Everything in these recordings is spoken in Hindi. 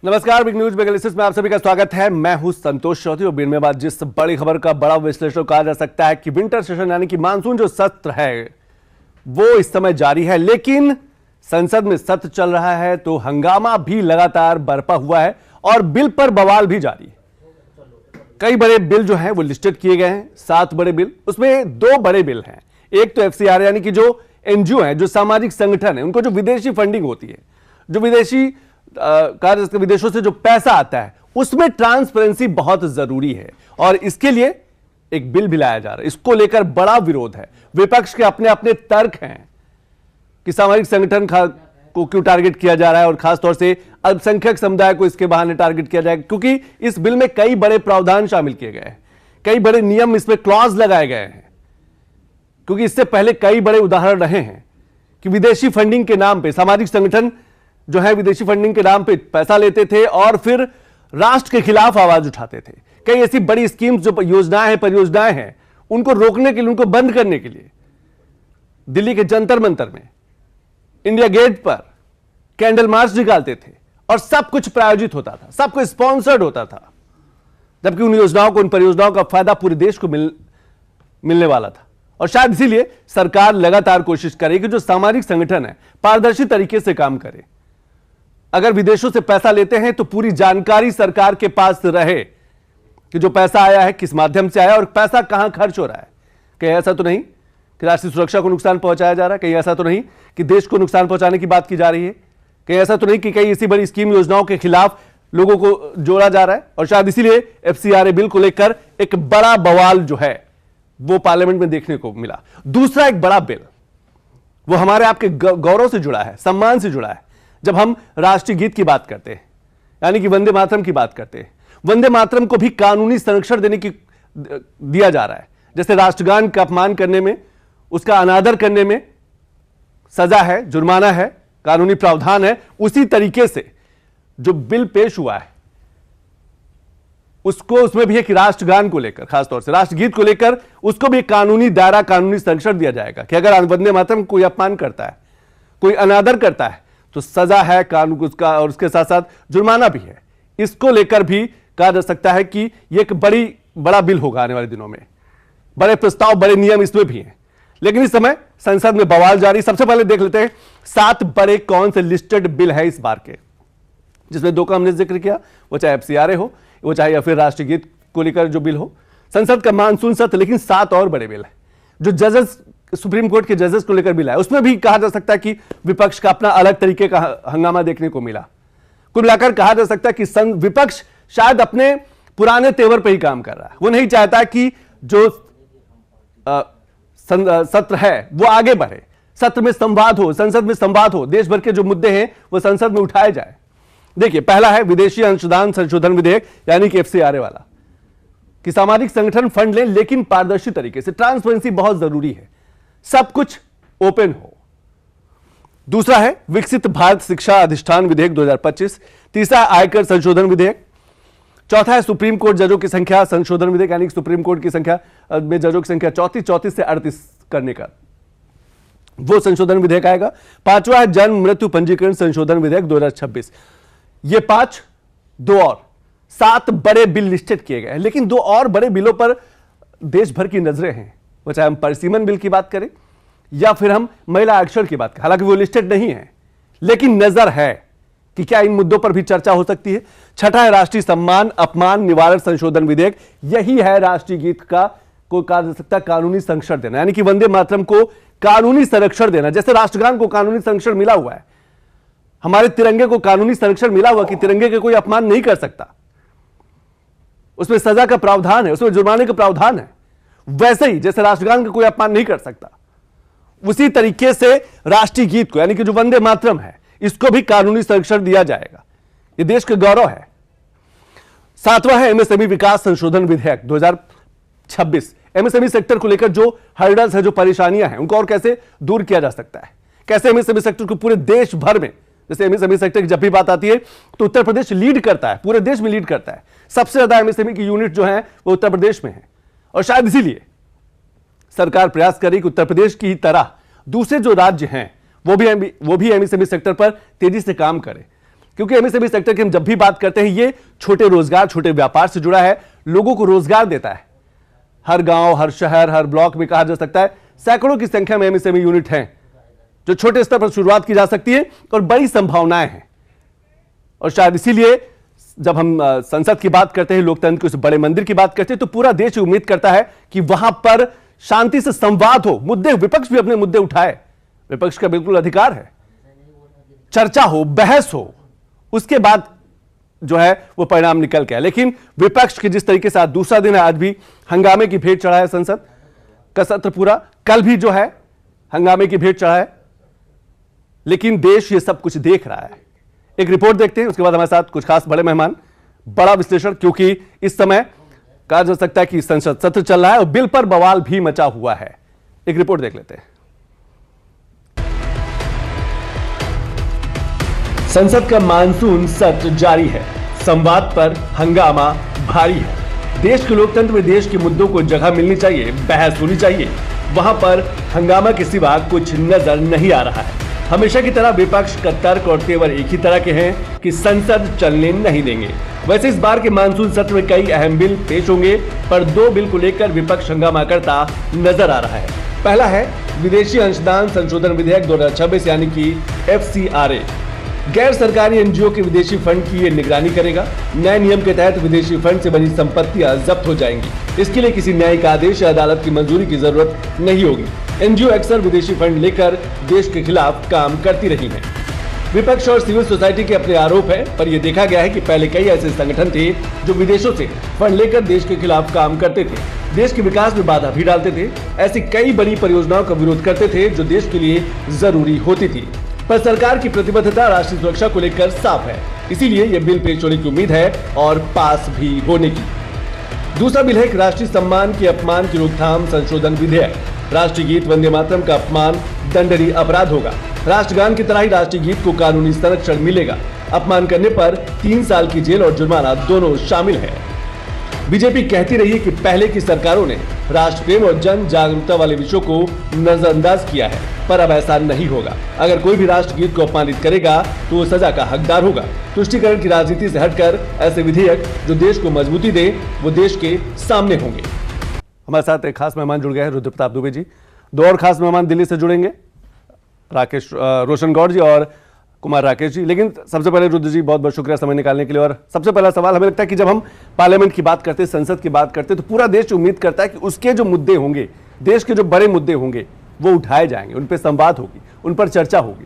नमस्कार, बिग न्यूज बेगलिसिस में आप सभी का स्वागत है। मैं हूं संतोष चौधरी और बीच में बाद जिस बड़ी खबर का बड़ा विश्लेषण कहा जा सकता है कि विंटर सेशन यानी कि मानसून जो सत्र है वो इस समय जारी है, लेकिन संसद में सत्र चल रहा है तो हंगामा भी लगातार बरपा हुआ है और बिल पर बवाल भी जारी है। कई बड़े बिल जो हैं वो लिस्टेड किए गए हैं, 7 बड़े बिल, उसमें 2 बड़े बिल हैं। एक तो FCRA यानी कि जो NGO है, जो सामाजिक संगठन है, उनको जो विदेशी फंडिंग होती है, जो विदेशों से जो पैसा आता है, उसमें ट्रांसपेरेंसी बहुत जरूरी है और इसके लिए एक बिल भी लाया जा रहा है। इसको लेकर बड़ा विरोध है, विपक्ष के अपने अपने तर्क हैं कि सामाजिक संगठन को क्यों टारगेट किया जा रहा है और खासतौर से अल्पसंख्यक समुदाय को इसके बहाने टारगेट किया जाएगा, क्योंकि इस बिल में कई बड़े प्रावधान शामिल किए गए हैं, कई बड़े नियम इसमें क्लॉज लगाए गए हैं। क्योंकि इससे पहले कई बड़े उदाहरण रहे हैं कि विदेशी फंडिंग के नाम पे सामाजिक संगठन जो है विदेशी फंडिंग के नाम पे पैसा लेते थे और फिर राष्ट्र के खिलाफ आवाज उठाते थे। कई ऐसी बड़ी स्कीम्स जो योजनाएं हैं, परियोजनाएं हैं, उनको रोकने के लिए, उनको बंद करने के लिए दिल्ली के जंतर मंतर में, इंडिया गेट पर कैंडल मार्च निकालते थे और सब कुछ प्रायोजित होता था, सब कुछ स्पॉन्सर्ड होता था, जबकि उन योजनाओं को, उन परियोजनाओं का फायदा पूरे देश को मिलने वाला था। और शायद इसीलिए सरकार लगातार कोशिश करे कि जो सामाजिक संगठन है पारदर्शी तरीके से काम करे। अगर विदेशों से पैसा लेते हैं तो पूरी जानकारी सरकार के पास रहे कि जो पैसा आया है किस माध्यम से आया और पैसा कहां खर्च हो रहा है। कहीं ऐसा तो नहीं कि राष्ट्रीय सुरक्षा को नुकसान पहुंचाया जा रहा है, कहीं ऐसा तो नहीं कि देश को नुकसान पहुंचाने की बात की जा रही है, कहीं ऐसा तो नहीं कि कई ऐसी बड़ी स्कीम योजनाओं के खिलाफ लोगों को जोड़ा जा रहा है। और शायद इसीलिए FCRA बिल को लेकर एक बड़ा बवाल जो है वो पार्लियामेंट में देखने को मिला। दूसरा एक बड़ा बिल वो हमारे आपके गौरव से जुड़ा है, सम्मान से जुड़ा है। जब हम राष्ट्रीय गीत की बात करते हैं, यानी कि वंदे मातरम की बात करते हैं, वंदे मातरम को भी कानूनी संरक्षण दिया जा रहा है। जैसे राष्ट्रगान का अपमान करने में, उसका अनादर करने में सजा है, जुर्माना है, कानूनी प्रावधान है, उसी तरीके से जो बिल पेश हुआ है उसमें भी है कि राष्ट्रगान को लेकर, खासतौर से राष्ट्रगीत को लेकर, उसको भी कानूनी दायरा, कानूनी संरक्षण दिया जाएगा कि अगर वंदे मातरम कोई अपमान करता है, कोई अनादर करता है तो सजा है कानून उसका और उसके साथ साथ जुर्माना भी है। इसको लेकर भी कहा जा सकता है कि यह एक बड़ा बिल होगा आने वाले दिनों में। बड़े प्रस्ताव, बड़े नियम इसमें भी हैं, लेकिन इस समय संसद में बवाल जारी। सबसे पहले देख लेते हैं 7 बड़े कौन से लिस्टेड बिल है इस बार के, जिसमें 2 का हमने जिक्र किया, वो चाहे FCRA हो, वो चाहे या फिर राष्ट्रीय गीत को लेकर जो बिल हो। संसद का मानसून सत्र, लेकिन 7 और बड़े बिल है जो जजेस, सुप्रीम कोर्ट के जजेस को लेकर बिल है। उसमें भी कहा जा सकता है कि विपक्ष का अपना अलग तरीके का हंगामा देखने को मिला। कुल मिलाकर कहा जा सकता है कि विपक्ष शायद अपने पुराने तेवर पर ही काम कर रहा है। वो नहीं चाहता कि जो सत्र है वो आगे बढ़े, सत्र में संवाद हो, संसद में संवाद हो, देश भर के जो मुद्दे हैं वो संसद में उठाए जाए। देखिए, पहला है विदेशी अंशदान संशोधन विधेयक, यानी कि FCRA वाला, कि सामाजिक संगठन फंड लें लेकिन पारदर्शी तरीके से। ट्रांसपेरेंसी बहुत जरूरी है, सब कुछ ओपन हो। दूसरा है विकसित भारत शिक्षा अधिष्ठान विधेयक 2025। तीसरा है आयकर संशोधन विधेयक। चौथा है सुप्रीम कोर्ट जजों की संख्या संशोधन विधेयक, यानी कि सुप्रीम कोर्ट की संख्या में जजों की संख्या 34 से 38 करने का वो संशोधन विधेयक आएगा। पांचवा है जन्म मृत्यु पंजीकरण संशोधन विधेयक 2026। ये 5, 2 और 7 बड़े बिल लिस्टेड किए गए हैं, लेकिन 2 और बड़े बिलों पर देश भर की नजरें हैं, वो चाहे हम परिसीमन बिल की बात करें या फिर हम महिला आरक्षण की बात करें। हालांकि वो लिस्टेड नहीं है, लेकिन नजर है कि क्या इन मुद्दों पर भी चर्चा हो सकती है। छठा है राष्ट्रीय सम्मान अपमान निवारण संशोधन विधेयक। यही है राष्ट्रीय गीत का को कहा जा सकता है कानूनी संरक्षण देना, यानी कि वंदे मातरम को कानूनी संरक्षण देना। जैसे राष्ट्रगान को कानूनी संरक्षण मिला हुआ है, हमारे तिरंगे को कानूनी संरक्षण मिला हुआ कि तिरंगे के कोई अपमान नहीं कर सकता, उसमें सजा का प्रावधान है, उसमें जुर्माने का प्रावधान है। वैसे ही जैसे राष्ट्रगान का कोई अपमान नहीं कर सकता, उसी तरीके से राष्ट्रीय गीत को, यानी कि जो वंदे मातरम है, इसको भी कानूनी संरक्षण दिया जाएगा। यह देश का गौरव है। 7वां है MSME विकास संशोधन विधेयक 2026। MSME सेक्टर को लेकर जो हर्डल्स है, जो परेशानियां हैं, उनको और कैसे दूर किया जा सकता है, कैसे MSME सेक्टर को पूरे देश भर में, जैसे MSME सेक्टर की जब भी बात आती है तो उत्तर प्रदेश लीड करता है, पूरे देश में लीड करता है। सबसे ज्यादा MSME की यूनिट जो है वो उत्तर प्रदेश में है और शायद इसीलिए सरकार प्रयास करेगी कि उत्तर प्रदेश की तरह दूसरे जो राज्य हैं वो भी MSME सेक्टर पर तेजी से काम करें। क्योंकि एमएसएमई सेक्टर की हम जब भी बात करते हैं, ये छोटे रोजगार, छोटे व्यापार से जुड़ा है, लोगों को रोजगार देता है। हर गांव, हर शहर, हर ब्लॉक में कहा जा सकता है सैकड़ों की संख्या में एमएसएमई यूनिट हैं, जो छोटे स्तर पर शुरुआत की जा सकती है और बड़ी संभावनाएं हैं। और शायद इसीलिए जब हम संसद की बात करते हैं, लोकतंत्र के उस बड़े मंदिर की बात करते हैं, तो पूरा देश उम्मीद करता है कि वहां पर शांति से संवाद हो, मुद्दे, विपक्ष भी अपने मुद्दे उठाए। विपक्ष का बिल्कुल अधिकार है, चर्चा हो, बहस हो, उसके बाद जो है वो परिणाम निकल के आए। लेकिन विपक्ष के जिस तरीके से आज दूसरा दिन है, आज भी हंगामे की भेंट चढ़ा है संसद का सत्र पूरा, कल भी जो है हंगामे की भेंट चढ़ा है। लेकिन देश ये सब कुछ देख रहा है। एक रिपोर्ट देखते हैं, उसके बाद हमारे साथ कुछ खास बड़े मेहमान, बड़ा विश्लेषण, क्योंकि इस समय कहा जा सकता है कि संसद सत्र चल रहा है और बिल पर बवाल भी मचा हुआ है। एक रिपोर्ट देख लेते हैं। संसद का मानसून सत्र जारी है, संवाद पर हंगामा भारी है। देश के लोकतंत्र में देश के मुद्दों को जगह मिलनी चाहिए, बहस होनी चाहिए, वहां पर हंगामा के सिवा कुछ नजर नहीं आ रहा है। हमेशा की तरह विपक्ष का तर्क और तेवर एक ही तरह के हैं कि संसद चलने नहीं देंगे। वैसे इस बार के मानसून सत्र में कई अहम बिल पेश होंगे, पर दो बिल को लेकर विपक्ष हंगामा करता नजर आ रहा है। पहला है विदेशी अंशदान संशोधन विधेयक 2026 यानी कि FCRA। गैर सरकारी एनजीओ के विदेशी फंड की ये निगरानी करेगा। नए नियम के तहत विदेशी फंड से बनी संपत्तियां जब्त हो जाएंगी। इसके लिए किसी न्यायिक आदेश या अदालत की मंजूरी की जरूरत नहीं होगी। एनजीओ अक्सर विदेशी फंड लेकर देश के खिलाफ काम करती रही हैं। विपक्ष और सिविल सोसाइटी के अपने आरोप है, पर यह देखा गया है कि पहले कई ऐसे संगठन थे जो विदेशों से फंड लेकर देश के खिलाफ काम करते थे, देश के विकास में बाधा भी डालते थे। ऐसी कई बड़ी परियोजनाओं का विरोध करते थे जो देश के लिए जरूरी होती थी। पर सरकार की प्रतिबद्धता राष्ट्रीय सुरक्षा को लेकर साफ है, इसीलिए यह बिल पेश होने की उम्मीद है और पास भी होने की। दूसरा बिल है राष्ट्रीय सम्मान के अपमान की रोकथाम संशोधन विधेयक। राष्ट्रीय गीत वंदे मातरम का अपमान दंडनीय अपराध होगा। राष्ट्रगान की तरह ही राष्ट्रीय गीत को कानूनी संरक्षण मिलेगा। अपमान करने पर 3 साल की जेल और जुर्माना दोनों शामिल है। बीजेपी कहती रही है कि पहले की सरकारों ने राष्ट्र प्रेम और जन जागरूकता वाले विषयों को नजरअंदाज किया है, पर अब ऐसा नहीं होगा। अगर कोई भी राष्ट्रगीत को अपमानित करेगा तो वो सजा का हकदार होगा। तुष्टीकरण की राजनीति से हटकर ऐसे विधेयक जो देश को मजबूती दे, वो देश के सामने होंगे। हमारे साथ एक खास मेहमान जुड़ गए हैं, रुद्र प्रताप दुबे जी। दो और खास मेहमान दिल्ली से जुड़ेंगे, राकेश रोशन गौड़ जी और कुमार राकेश जी। लेकिन सबसे पहले रुद्र जी, बहुत बहुत शुक्रिया समय निकालने के लिए। और सबसे पहला सवाल, हमें लगता है कि जब हम पार्लियामेंट की बात करते हैं, संसद की बात करते हैं, तो पूरा देश उम्मीद करता है कि उसके जो मुद्दे होंगे, देश के जो बड़े मुद्दे होंगे, वो उठाए जाएंगे, उन पर संवाद होगी, उन पर चर्चा होगी।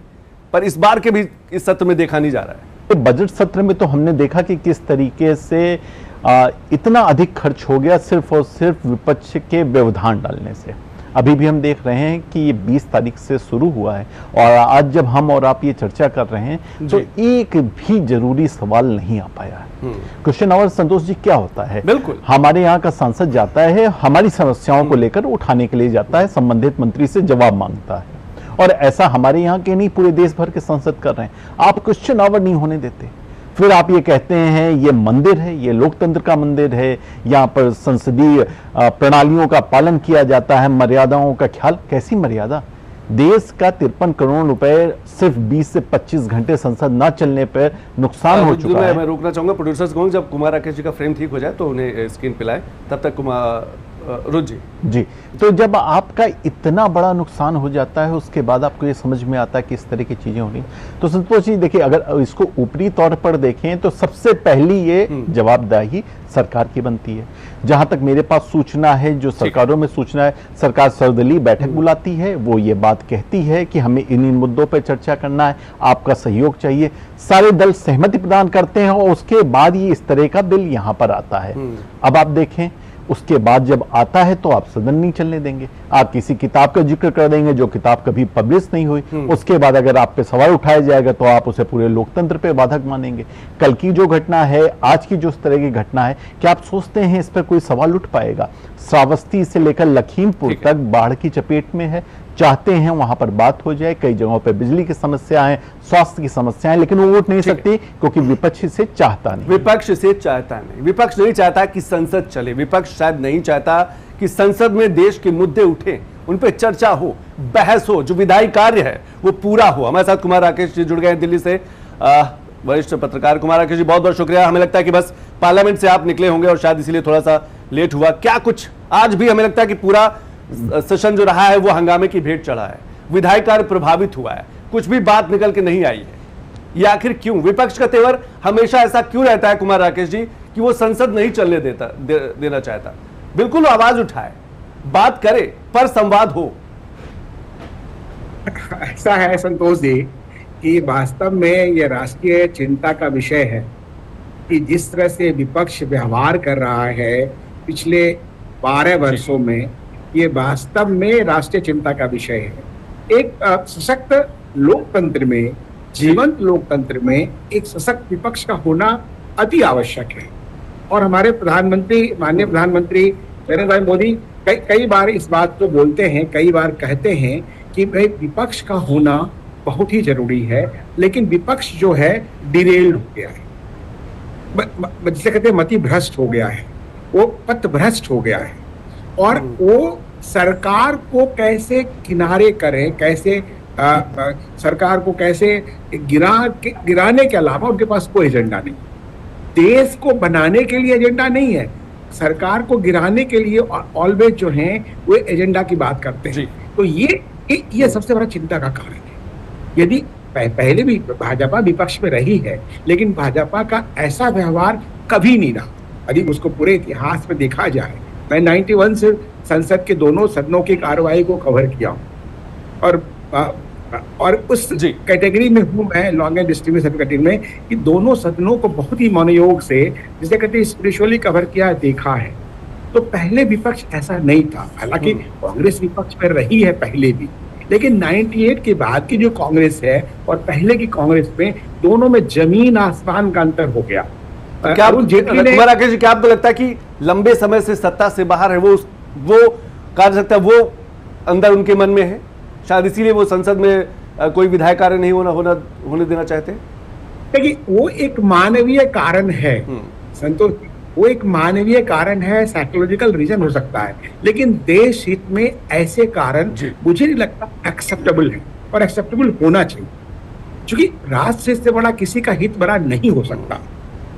पर इस बार के भी इस सत्र में देखा नहीं जा रहा है। बजट सत्र में तो हमने देखा कि किस तरीके से इतना अधिक खर्च हो गया सिर्फ और सिर्फ विपक्ष के व्यवधान डालने से। अभी भी हम देख रहे हैं कि ये 20 तारीख से शुरू हुआ है और आज जब हम और आप ये चर्चा कर रहे हैं तो एक भी जरूरी सवाल नहीं आ पाया है। क्वेश्चन आवर संतोष जी क्या होता है? बिल्कुल, हमारे यहाँ का सांसद जाता है, हमारी समस्याओं को लेकर उठाने के लिए जाता है, संबंधित मंत्री से जवाब मांगता है, और ऐसा हमारे यहाँ के नहीं पूरे देश भर के सांसद कर रहे हैं। आप क्वेश्चन आवर नहीं होने देते, फिर आप ये कहते हैं ये मंदिर है, ये लोकतंत्र का मंदिर है, यहाँ पर संसदीय प्रणालियों का पालन किया जाता है, मर्यादाओं का ख्याल। कैसी मर्यादा? देश का 53 करोड़ रुपए सिर्फ 20 से 25 घंटे संसद न चलने पर नुकसान हो चुका है। मैं रोकना चाहूंगा प्रोड्यूसर्स को, जब कुमार राकेश जी का फ्रेम ठीक हो जाए तो उन्हें स्क्रीन पे लाए, तब तक कुमार रुचि जी। तो जब आपका इतना बड़ा नुकसान हो जाता है, उसके बाद आपको ये समझ में आता है कि इस तरह की चीजें हो रही, तो संतोष जी देखिए, अगर इसको ऊपरी तौर पर देखें तो सबसे पहली ये जवाबदेही सरकार की बनती है। जहां तक मेरे पास सूचना है, जो सरकारों में सूचना है, सरकार सर्वदलीय बैठक बुलाती है, वो ये बात कहती है कि हमें इन मुद्दों पर चर्चा करना है, आपका सहयोग चाहिए, सारे दल सहमति प्रदान करते हैं और उसके बाद ये इस तरह का बिल यहां पर आता है। अब आप देखें, उसके बाद जब आता है तो आप सदन नहीं चलने देंगे, आप किसी किताब का जिक्र कर देंगे जो किताब कभी पब्लिश नहीं हुई। उसके बाद अगर आप पे सवाल उठाया जाएगा तो आप उसे पूरे लोकतंत्र पे बाधक मानेंगे। कल की जो घटना है, आज की जो इस तरह की घटना है, क्या आप सोचते हैं इस पर कोई सवाल उठ पाएगा? श्रावस्ती से लेकर लखीमपुर तक बाढ़ की चपेट में है, चाहते हैं वहां पर बात हो जाए। कई जगहों पे बिजली की समस्या है, स्वास्थ्य की समस्या है, लेकिन वो वोट नहीं सकती क्योंकि विपक्ष इसे चाहता नहीं। विपक्ष इसे चाहता नहीं, विपक्ष नहीं चाहता कि संसद चले, विपक्ष शायद नहीं चाहता कि संसद में देश के मुद्दे उठे, उन पे चर्चा हो, बहस हो, जो विधायी कार्य है वो पूरा हो। हमारे साथ कुमार राकेश जी जुड़ गए हैं दिल्ली से। वरिष्ठ पत्रकार कुमार राकेश जी, बहुत बहुत शुक्रिया। हमें लगता है कि बस पार्लियामेंट से आप निकले होंगे और शायद इसीलिए थोड़ा सा लेट हुआ। क्या कुछ आज भी हमें लगता है कि पूरा सेशन जो रहा है वो हंगामे की भेंट चढ़ा है, विधायी कार्य प्रभावित हुआ है, कुछ भी बात निकल के नहीं आई है। ये आखिर क्यों? विपक्ष का तेवर हमेशा ऐसा क्यों रहता है कुमार राकेश जी कि वो संसद नहीं चलने देना चाहता? बिल्कुल आवाज उठाए, बात करे, पर संवाद हो। ऐसा है संतोष जी कि वास्तव में यह राष्ट्रीय चिंता का विषय है कि जिस तरह से विपक्ष व्यवहार कर रहा है पिछले 12 वर्षों में, ये वास्तव में राष्ट्रीय चिंता का विषय है। एक सशक्त लोकतंत्र में, जीवंत लोकतंत्र में एक सशक्त विपक्ष का होना अति आवश्यक है। और हमारे प्रधानमंत्री, माननीय प्रधानमंत्री नरेंद्र भाई मोदी कई बार इस बात को बोलते हैं, कई बार कहते हैं कि भाई विपक्ष का होना बहुत ही जरूरी है, लेकिन विपक्ष जो है डिरेल्ड हो गया है, जिसे कहते हैं मति भ्रष्ट हो गया है, वो पथ भ्रष्ट हो गया है। और वो सरकार को कैसे किनारे करें, कैसे सरकार को कैसे गिराने के अलावा उनके पास कोई एजेंडा नहीं। देश को बनाने के लिए एजेंडा नहीं है, सरकार को गिराने के लिए ऑलवेज जो है वो एजेंडा की बात करते हैं। तो ये सबसे बड़ा चिंता का कारण है। यदि पहले भी भाजपा विपक्ष में रही है, लेकिन भाजपा का ऐसा व्यवहार कभी नहीं रहा। यदि उसको पूरे इतिहास में देखा जाए, मैं 91 से संसद के दोनों सदनों की कार्रवाई को कवर किया हूँ और उस कैटेगरी में हूँ मैं, लॉन्ग एंड डिस्ट्रीब्यूशन कैटेगरी में, कि दोनों सदनों को बहुत ही मनोयोग से, जिसे कहते हैं स्पिरिचुअली कवर किया, देखा है। तो पहले विपक्ष ऐसा नहीं था। हालांकि कांग्रेस विपक्ष में रही है पहले भी, लेकिन 98 के बाद की जो कांग्रेस है और पहले की कांग्रेस में, दोनों में जमीन आसमान का अंतर हो गया। क्या कुमार राकेश जी, क्या आपको लगता है कि लंबे समय से सत्ता से बाहर है वो कार्य सकता है, वो अंदर उनके मन में है, शायद इसीलिए वो संसद में कोई विधायी कार्य नहीं होने देना चाहते? देखिए, वो एक मानवीय कारण है संतोष, वो एक मानवीय कारण है, साइकोलॉजिकल रीजन हो सकता है, लेकिन देश हित में ऐसे कारण मुझे नहीं लगता एक्सेप्टेबल है, और एक्सेप्टेबल होना चाहिए, क्योंकि राष्ट्र से बड़ा किसी का हित बड़ा नहीं हो सकता।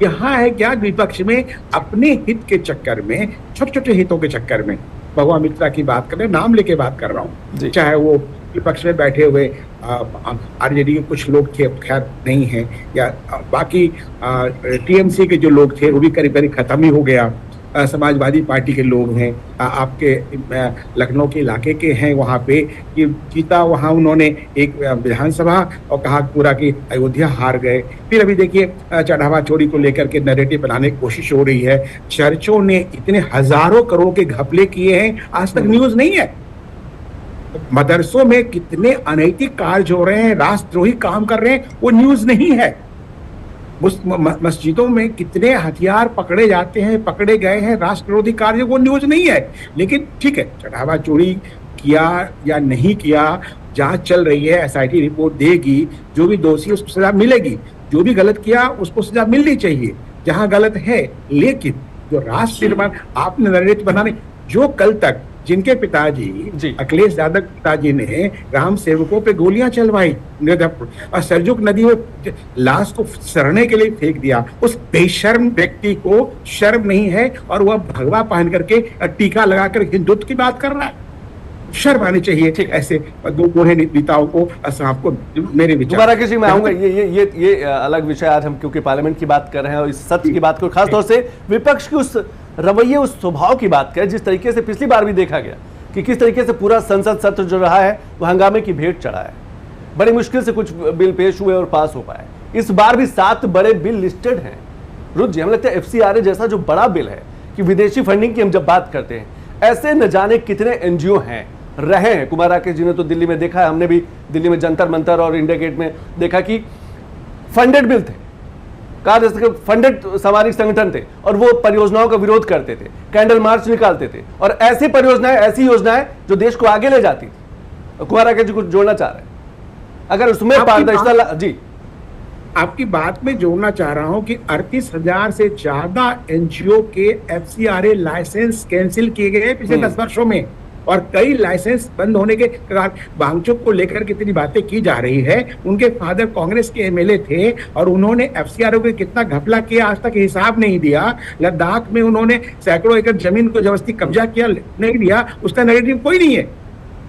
यहाँ है क्या, विपक्ष में अपने हित के चक्कर में, छोटे छोटे हितों के चक्कर में, भगवान मित्रा की बात कर रहे, नाम लेके बात कर रहा हूँ, चाहे वो विपक्ष में बैठे हुए आरजेडी के कुछ लोग थे, खैर नहीं है, या बाकी टीएमसी के जो लोग थे वो भी करीब करीब खत्म ही हो गया। समाजवादी पार्टी के लोग हैं, आपके लखनऊ के इलाके के हैं, वहाँ पे कि जीता, वहाँ उन्होंने एक विधानसभा और कहा पूरा कि अयोध्या हार गए। फिर अभी देखिए चढ़ावा चोरी को लेकर के नैरेटिव बनाने की कोशिश हो रही है। चर्चों ने इतने हजारों करोड़ के घपले किए हैं, आज तक न्यूज नहीं है। मदरसों में कितने अनैतिक कार्य हो रहे हैं, राष्ट्रद्रोही काम कर रहे हैं, वो न्यूज नहीं है। मस्जिदों में कितने हथियार पकड़े जाते हैं, पकड़े गए हैं, राष्ट्र विरोधी कार्य, वो न्यूज नहीं है। लेकिन ठीक है, चढ़ावा चोरी किया या नहीं किया, जांच चल रही है, एसआईटी रिपोर्ट देगी, जो भी दोषी उसको सजा मिलेगी, जो भी गलत किया उसको सजा मिलनी चाहिए जहां गलत है। लेकिन जो राष्ट्र निर्माण आपने नरेटिव बनाने, जो कल तक जिनके पिताजी अखिलेश यादव पिताजी ने राम सेवकों पे गोलियां चलवाई और सरजुग नदी में लाश को सड़ने के लिए फेंक दिया, उस बेशर्म व्यक्ति को शर्म नहीं है और वह भगवा पहन करके टीका लगाकर हिंदुत्व की बात कर रहा है। शर्म आनी चाहिए ऐसे दो बूढ़े नेताओं को। आपको मेरे विचार किसी में आऊंगा, ये अलग विषय। आज हम क्योंकि पार्लियामेंट की बात कर रहे हैं और इस सत्र की बात को, खासतौर से विपक्ष की उस रवैये, उस स्वभाव की बात करें जिस तरीके से पिछली बार भी देखा गया कि किस तरीके से पूरा संसद सत्र जो रहा है वो हंगामे की भेंट चढ़ा है। बड़ी मुश्किल से कुछ बिल पेश हुए और पास हो पाए। इस बार भी 7 बड़े बिल लिस्टेड हैं। रुद्र जी, हमें लगता है FCRA जैसा जो बड़ा बिल है कि विदेशी फंडिंग की हम जब बात करते हैं, ऐसे न जाने कितने NGO हैं, रहे हैं। कुमार राकेश जी ने तो दिल्ली में देखा है, हमने भी दिल्ली में जंतर मंतर और इंडिया गेट में देखा कि फंडेड बिल थे, कहा जा सकता फंडेड सामाजिक संगठन थे और वो परियोजनाओं का विरोध करते थे, कैंडल मार्च निकालते थे, और ऐसी परियोजनाएं, ऐसी योजनाएं जो देश को आगे ले जाती थी। कुमार राकेश जी कुछ जोड़ना चाह रहे हैं, अगर उसमें पारदर्शिता? जी, आपकी बात में जोड़ना चाह रहा हूं कि 38,000 से ज्यादा NGO के FCRA लाइसेंस कैंसिल किए गए पिछले 10 वर्षों में। और कई लाइसेंस बंद होने के कारण वांगचुक को लेकर कितनी बातें की जा रही है। उनके फादर कांग्रेस के एमएलए थे और उन्होंने एफसीआरओ को कितना घपला किया आज तक हिसाब नहीं दिया। लद्दाख में उन्होंने सैकड़ों एकड़ जमीन को जबरदस्ती कब्जा किया, नहीं दिया, उसका नैरेटिव कोई नहीं है।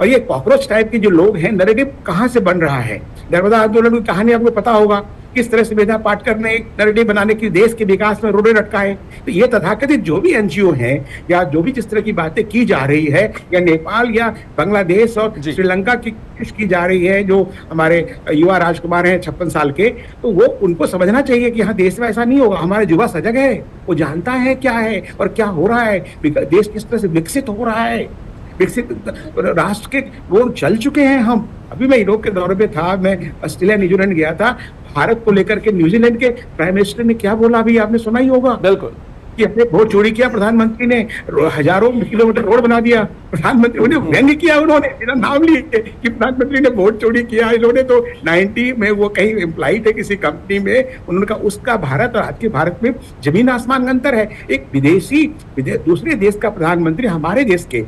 और ये कॉकरोच टाइप के जो लोग हैं, नैरेटिव कहां से बन रहा है? नर्मदा आंदोलन की कहानी आपको पता होगा, किस तरह से मेधा पाटकर ने एक नैरेटिव बनाने की देश के विकास में रोड़े लटकाए। तो ये तथाकथित जो भी एनजीओ हैं या जो भी जिस तरह की बातें की जा रही है, या नेपाल या बांग्लादेश और श्रीलंका की कोशिश की जा रही है, जो हमारे युवा राजकुमार हैं 56 साल के, तो वो उनको समझना चाहिए कि हाँ, देश में ऐसा नहीं होगा। हमारा युवा सजग है, वो जानता है क्या है और क्या हो रहा है, देश किस तरह से विकसित हो रहा है, विकसित राष्ट्र के रोड चल चुके हैं हम। अभी मैं यूरोप के दौरे पे था, मैं ऑस्ट्रेलिया न्यूजीलैंड गया था। भारत को लेकर के न्यूजीलैंड के प्राइम मिनिस्टर ने क्या बोला, अभी आपने सुना ही होगा। बिल्कुल, कि हमने वोट चोरी किया, प्रधानमंत्री ने हजारों किलोमीटर रोड बना दिया। प्रधानमंत्री उन्हें व्यंग्य किया, उन्होंने बिना नाम लिए कि प्रधानमंत्री ने वोट चोरी किया। इन्होंने तो 90 में वो कहीं एम्प्लॉय थे किसी कंपनी में, उन्होंने कहा उसका भारत और आज के भारत में जमीन आसमान का अंतर है। एक विदेशी दूसरे देश का प्रधानमंत्री हमारे देश के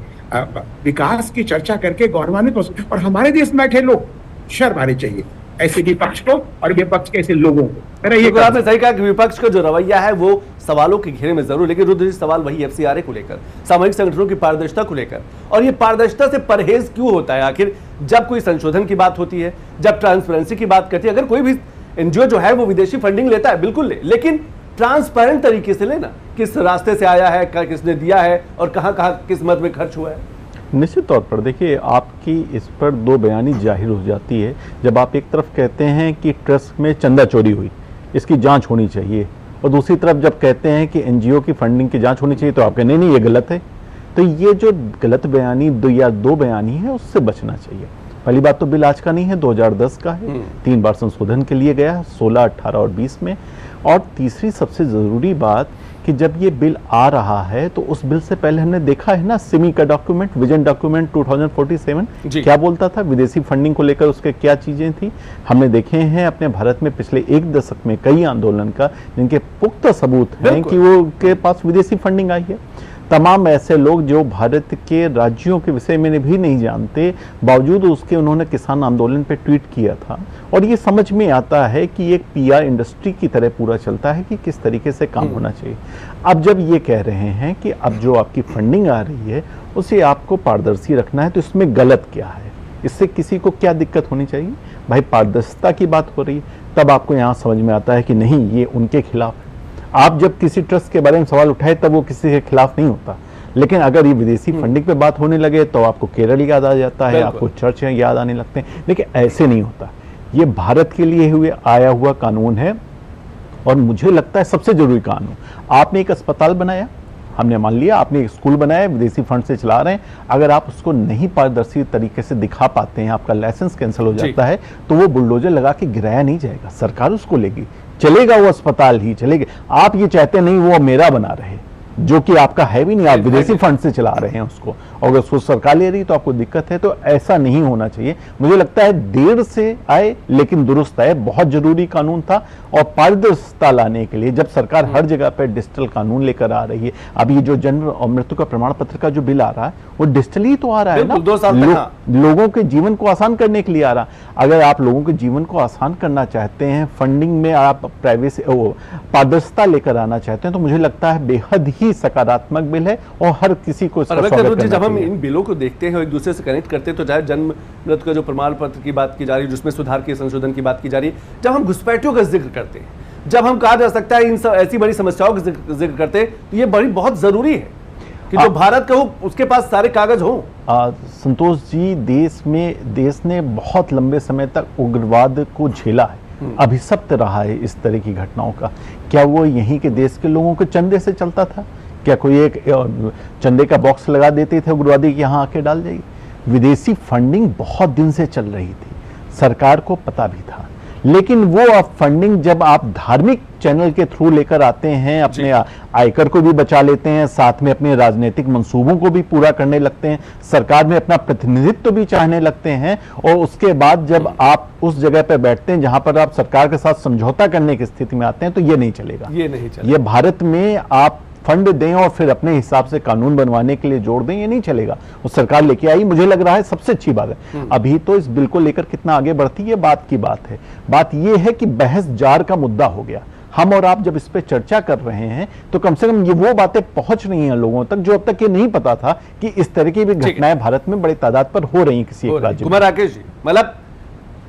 विकास की चर्चा करके गौरवान्वित, और हमारे देश में बैठे लोग शर्म आनी चाहिए ऐसे विपक्ष को और विपक्ष के ऐसे लोगों को। मेरा ये आपने सही कहा कि विपक्ष का जो रवैया है वो सवालों के घेरे में जरूर, लेकिन रुद्र जी सवाल वही एफसीआरए को लेकर, सामाजिक संगठनों की पारदर्शिता को लेकर, और ये पारदर्शिता से परहेज क्यों होता है? आखिर जब कोई संशोधन की बात होती है, जब ट्रांसपेरेंसी की बात करती है, अगर कोई भी एनजीओ जो है वो विदेशी फंडिंग लेता है, बिल्कुल ले, लेकिन ट्रांसपेरेंट तरीके से लेना, किस रास्ते से आया है, किसने दिया है और कहां कहां किस मद में खर्च हुआ है। निश्चित तौर पर देखिए, आपकी इस पर दो बयानी जाहिर हो जाती है। जब आप एक तरफ कहते हैं कि ट्रस्ट में चंदा चोरी हुई, इसकी जांच होनी चाहिए, और दूसरी तरफ जब कहते हैं कि एनजीओ की फंडिंग की जांच होनी चाहिए, तो आप कहते नहीं ये गलत है। तो ये जो गलत बयानी दो बयानी है, उससे बचना चाहिए। पहली बात तो बिल आज का नहीं है, 2010 का है, 3 बार संशोधन के लिए गया, 16, 18 और 20 में। और तीसरी सबसे जरूरी बात कि जब ये बिल आ रहा है तो उस बिल से पहले हमने देखा है ना, सिमी का डॉक्यूमेंट, विजन डॉक्यूमेंट 2047 क्या बोलता था विदेशी फंडिंग को लेकर, उसके क्या चीजें थी। हमने देखे हैं अपने भारत में पिछले 1 दशक में कई आंदोलन का जिनके पुख्ता सबूत हैं कि वो के पास विदेशी फंडिंग आई है। तमाम ऐसे लोग जो भारत के राज्यों के विषय में भी नहीं जानते, बावजूद उसके उन्होंने किसान आंदोलन पे ट्वीट किया था। और ये समझ में आता है कि एक पीआर इंडस्ट्री की तरह पूरा चलता है कि किस तरीके से काम होना चाहिए। अब जब ये कह रहे हैं कि अब जो आपकी फंडिंग आ रही है उसे आपको पारदर्शी रखना है, तो इसमें गलत क्या है, इससे किसी को क्या दिक्कत होनी चाहिए? भाई पारदर्शिता की बात हो रही है, तब आपको यहाँ समझ में आता है कि नहीं, ये उनके खिलाफ है। आप जब किसी ट्रस्ट के बारे में सवाल उठाए तब वो किसी के खिलाफ नहीं होता, लेकिन अगर ये विदेशी फंडिंग पे बात होने लगे तो आपको केरल याद आ जाता है, आपको चर्च याद आने लगते हैं। लेकिन ऐसे नहीं होता, ये भारत के लिए आया हुआ कानून है, और मुझे लगता है सबसे जरूरी कानून। आपने एक अस्पताल बनाया, हमने मान लिया, आपने एक स्कूल बनाया, विदेशी फंड से चला रहे हैं, अगर आप उसको नहीं पारदर्शी तरीके से दिखा पाते हैं, आपका लाइसेंस कैंसिल हो जाता है, तो वो बुलडोजर लगा के गिराया नहीं जाएगा, सरकार उसको लेगी, चलेगा, वो अस्पताल ही चलेगा। आप ये चाहते नहीं वो मेरा बना रहे, जो कि आपका है भी नहीं, आप विदेशी फंड से चला रहे हैं उसको, और अगर उसको सरकार ले रही तो आपको दिक्कत है। तो ऐसा नहीं होना चाहिए। मुझे लगता है देर से आए लेकिन दुरुस्त आए, बहुत जरूरी कानून था। और पारदर्शिता लाने के लिए जब सरकार हर जगह पर डिजिटल कानून लेकर आ रही है, अब ये जो जन्म और मृत्यु का प्रमाण पत्र का जो बिल आ रहा है वो डिजिटल ही तो आ रहा है ना, 2 साल लोगों के जीवन को आसान करने के लिए आ रहा। अगर आप लोगों के जीवन को आसान करना चाहते हैं, फंडिंग में आप प्राइवेसी पारदर्शिता लेकर आना चाहते हैं, तो मुझे लगता है बेहद ही सकारात्मक बिल है और हर किसी को इसका स्वागत करना। जब हम इन बिलों को देखते हैं और एक दूसरे से कनेक्ट करते हैं, तो चाहे जन्म मृत्यु का जो प्रमाण पत्र की बात की जा रही है, जिसमें सुधार के संशोधन की बात की जा रही है, जब हम घुसपैठियों का जिक्र करते हैं, जब हम कहा जा सकता है इन ऐसी बड़ी समस्याओं का जिक्र करते हैं, तो ये बड़ी बहुत जरूरी है कि जो भारत का हो उसके पास सारे कागज हो। संतोष जी, देश ने बहुत लंबे समय तक उग्रवाद को झेला है, अभिशप्त रहा है इस तरह की घटनाओं का। क्या वो यहीं के देश के लोगों के चंदे से चलता था? क्या कोई एक चंदे का बॉक्स लगा देते थे उग्रवादी कि यहाँ आके डाल जाइए? विदेशी फंडिंग बहुत दिन से चल रही थी, सरकार को पता भी था, लेकिन वो अब फंडिंग जब आप धार्मिक चैनल के थ्रू लेकर आते हैं, अपने आयकर को भी बचा लेते हैं, साथ में अपने राजनीतिक मंसूबों को भी पूरा करने लगते हैं, सरकार में अपना प्रतिनिधित्व भी चाहने लगते हैं, और उसके बाद जब आप उस जगह पर बैठते हैं जहां पर आप सरकार के साथ समझौता करने की स्थिति में आते हैं, तो ये नहीं चलेगा। ये नहीं चलेगा। ये भारत में आप फंड दें और फिर अपने हिसाब से कानून बनवाने के लिए जोड़ दें, ये नहीं चलेगा। वो सरकार लेके आई, मुझे लग रहा है सबसे अच्छी बात है। अभी तो इस बिल को लेकर कितना आगे बढ़ती है बात की बात है। बात ये है कि बहस जार का मुद्दा हो गया। हम और आप जब इस पे चर्चा कर रहे हैं तो कम से कम ये वो बातें पहुंच रही हैं लोगों तक जो अब तक ये नहीं पता था कि इस तरह की भी घटनाएं भारत में बड़ी तादाद पर हो रही हैं किसी एक राज्य में। कुमार राकेश जी, मतलब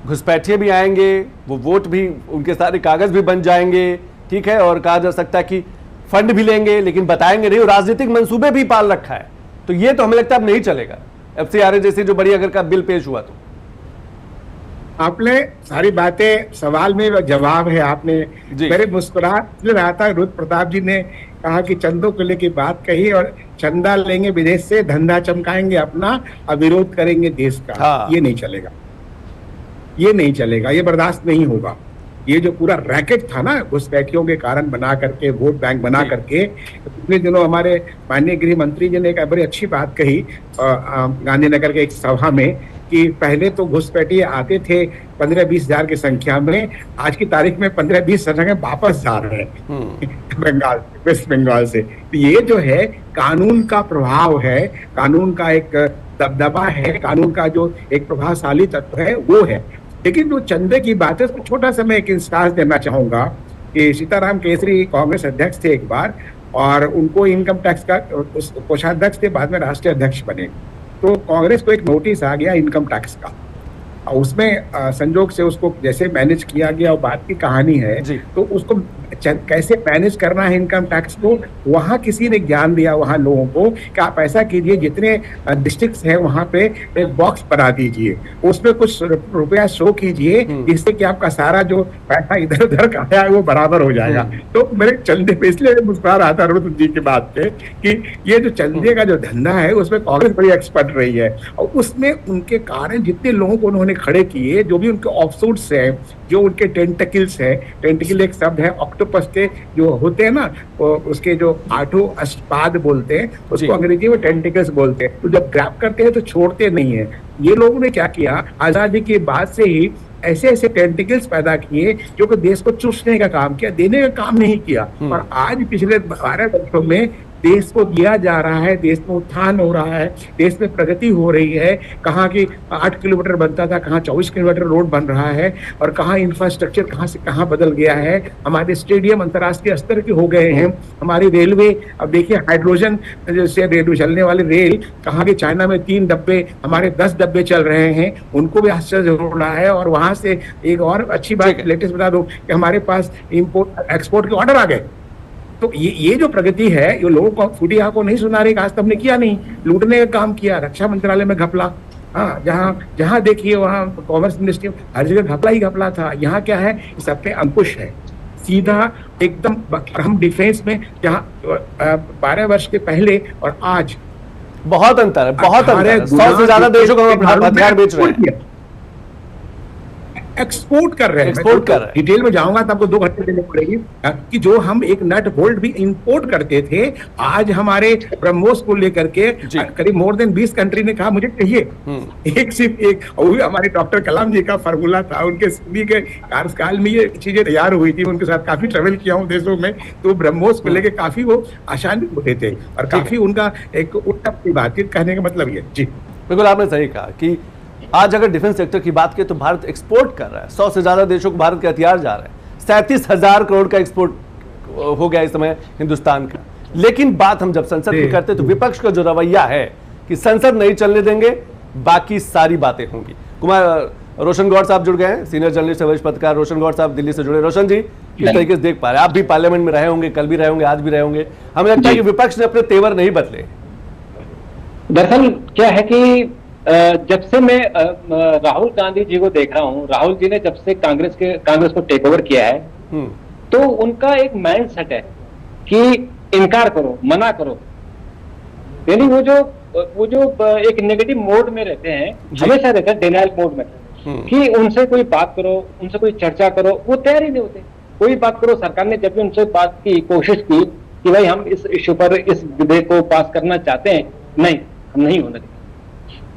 घुसपैठिए भी आएंगे, वो वोट भी, उनके सारे कागज भी बन जाएंगे, ठीक है, और कहा जा सकता है कि फंड भी लेंगे, लेकिन बताएंगे नहीं, और राजनीतिक मंसूबे भी पाल रखा है। तो ये तो हमें लगता है अब नहीं चलेगा FCRA जैसे जो बड़ी अगर का बिल पेश हुआ तो। आपने सारी बातें, सवाल में जवाब है आपने। मेरे मुस्कुराहट रहा था, रुद्र प्रताप जी ने कहा कि चंदों को लेकर बात कही और चंदा लेंगे विदेश से, धंधा चमकाएंगे अपना और विरोध करेंगे देश का। हाँ। ये नहीं चलेगा, ये नहीं चलेगा, ये बर्दाश्त नहीं होगा। ये जो पूरा रैकेट था ना घुसपैठियों के कारण बना करके, वोट बैंक बना करके, पिछले दिनों हमारे माननीय गृह मंत्री जी ने एक बड़ी अच्छी बात कही गांधीनगर के एक सभा में कि पहले तो घुसपैठिए आते थे 15-20 हजार की संख्या में, आज की तारीख में 15-20 हजार वापस जा रहे हैं बंगाल, वेस्ट बंगाल से। तो ये जो है कानून का प्रभाव है, कानून का एक दबदबा है, कानून का जो एक प्रभावशाली तत्व है वो है। लेकिन जो चंदे की बात है उसको छोटा सा मैं एक इंस्टांस देना चाहूंगा कि सीताराम केसरी कांग्रेस अध्यक्ष थे एक बार, और उनको इनकम टैक्स का कोषाध्यक्ष थे, बाद में राष्ट्रीय अध्यक्ष बने। तो कांग्रेस को एक नोटिस आ गया इनकम टैक्स का, और उसमें संजोग से उसको जैसे मैनेज किया गया और बात की कहानी है, तो उसको कैसे मैनेज करना है इनकम टैक्स को, वहां किसी ने ज्ञान दिया वहां लोगों को कि आप ऐसा कीजिए, जितने डिस्ट्रिक्ट्स हैं वहां पे एक बॉक्स बना दीजिए, उसमें कुछ रुपया शो कीजिए, जिससे कि आपका सारा जो पैसा इधर उधर का है वो बराबर हो जाएगा। तो मेरे चंदे पे इसलिए मुस्कुरा रहा था रुद्र जी की बात पे कि ये जो चंदे का जो धंधा है उसमें कांग्रेस बड़ी एक्सपर्ट रही है, और उसमें उनके कारण जितने लोगों को उन्होंने खड़े किए, जो भी उनके ऑफशूट्स हैं, जो उनके टेंटिकल्स है, टेंटिकल एक शब्द है ऑक्टोपस के जो होते हैं ना, उसके जो 8 अष्टपाद बोलते हैं, उसको अंग्रेजी में टेंटिकल्स बोलते हैं। तो जब ग्रैब करते हैं तो छोड़ते नहीं है। ये लोगों ने क्या किया, आजादी के बाद से ही ऐसे ऐसे टेंटिकल्स पैदा किए जो कि देश को चूसने का काम किया, देने का काम नहीं किया। और आज पिछले 12 वर्षों में देश को दिया जा रहा है, देश में उत्थान हो रहा है, देश में प्रगति हो रही है। कहाँ की 8 किलोमीटर बनता था, कहाँ 24 किलोमीटर रोड बन रहा है, और कहाँ इंफ्रास्ट्रक्चर कहाँ से कहाँ बदल गया है। हमारे स्टेडियम अंतर्राष्ट्रीय स्तर के हो गए हैं। हमारी रेलवे, अब देखिए हाइड्रोजन से रेलवे चलने वाले रेल, कहाँ के चाइना में 3 डब्बे, हमारे 10 डब्बे चल रहे हैं, उनको भी आश्चर्य हो रहा है। और वहां से एक और अच्छी बात लेटेस्ट बता दो कि हमारे पास इंपोर्ट एक्सपोर्ट के ऑर्डर आ गए। तो ये जो प्रगति है, ये लोगों को फूटी आंखों नहीं सुना रही, आज तक हमने किया नहीं, लूटने का काम किया, रक्षा मंत्रालय में घपला, हाँ, जहाँ देखिए वहाँ कॉमर्स मिनिस्ट्री, हर जगह घपला ही घपला था। यहाँ क्या है, सब पे अंकुश है, सीधा एकदम। हम डिफेंस में जहाँ 12 वर्ष के पहले और आज बहुत अंतर है, बहुत अंतर है। 100 से ज्यादा देशों को हम अपना हथियार बेच रहे हैं, एक्सपोर्ट कर रहे हैं, एक्सपोर्ट कर रहे हैं। डिटेल में जाऊंगा तो आपको 2 घंटे देने पड़ेगी कि जो हम एक नट बोल्ट भी इंपोर्ट करते थे, आज हमारे ब्रह्मोस को लेकर के करीब मोर देन 20 कंट्री ने कहा मुझे चाहिए। एक सिर्फ एक, और हमारे डॉक्टर कलाम जी का फार्मूला था, उनके सभी के कार्यकाल में ये चीजें तैयार हुई थी। उनके साथ काफी ट्रेवल किया हूँ देशों में, तो ब्रह्मोस को लेकर काफी वो आसान होते थे, और काफी उनका एक उत्तम बातचीत कहने का मतलब ये। जी बिल्कुल, आपने सही कहा कि आज अगर डिफेंस सेक्टर की बात करें तो भारत एक्सपोर्ट कर रहा है, 100 से ज्यादा देशों को भारत के हथियार जा रहे हैं, 37,000 करोड़ का एक्सपोर्ट हो गया इस समय हिंदुस्तान का। लेकिन बात हम जब संसद की करते तो विपक्ष का जो रवैया है कि संसद नहीं चलने देंगे, बाकी सारी बातें होंगी। कुमार रोशन गौड़ साहब जुड़ गए हैं, सीनियर जर्नलिस्ट वरिष्ठ पत्रकार रोशन गौड़ साहब दिल्ली से जुड़े। रोशन जी, किस तरीके से देख पा रहे हैं, आप भी पार्लियामेंट में रहे होंगे, कल भी रहे होंगे, आज भी रहे होंगे, हमें लगता है कि विपक्ष ने अपने तेवर नहीं बदले। दरअसल क्या है कि जब से मैं राहुल गांधी जी को देख रहा हूं, राहुल जी ने जब से कांग्रेस को टेक ओवर किया है, तो उनका एक माइंड सेट है कि इनकार करो, मना करो, यानी वो जो एक नेगेटिव मोड में रहते हैं, हमेशा रहते हैं डिनायल मोड में, कि उनसे कोई बात करो, उनसे कोई चर्चा करो, वो तैयार ही नहीं होते। कोई बात करो, सरकार ने जब भी उनसे बात की कोशिश की कि भाई हम इस इश्यू पर इस विधेयक को पास करना चाहते हैं, नहीं, हम नहीं होने देंगे,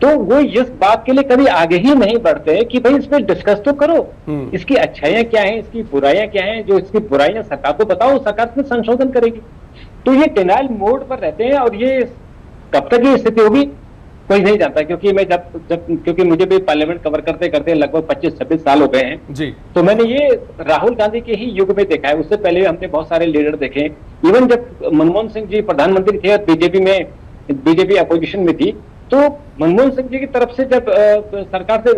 तो वो इस बात के लिए कभी आगे ही नहीं बढ़ते कि भाई इस पर डिस्कस तो करो, इसकी अच्छाइयां क्या हैं, इसकी बुराइयां क्या हैं, जो इसकी बुराइयां सरकार को बताओ, सरकार इसमें संशोधन करेगी। तो ये डिनाइल मोड पर रहते हैं, और ये कब तक ये स्थिति होगी कोई नहीं जानता, क्योंकि मैं क्योंकि मुझे भी पार्लियामेंट कवर करते करते लगभग 25-26 साल हो गए हैं जी। तो मैंने ये राहुल गांधी के ही युग में देखा है। उससे पहले हमने बहुत सारे लीडर देखे, इवन जब मनमोहन सिंह जी प्रधानमंत्री थे और बीजेपी अपोजिशन में थी, तो मनमोहन सिंह जी की तरफ से जब सरकार से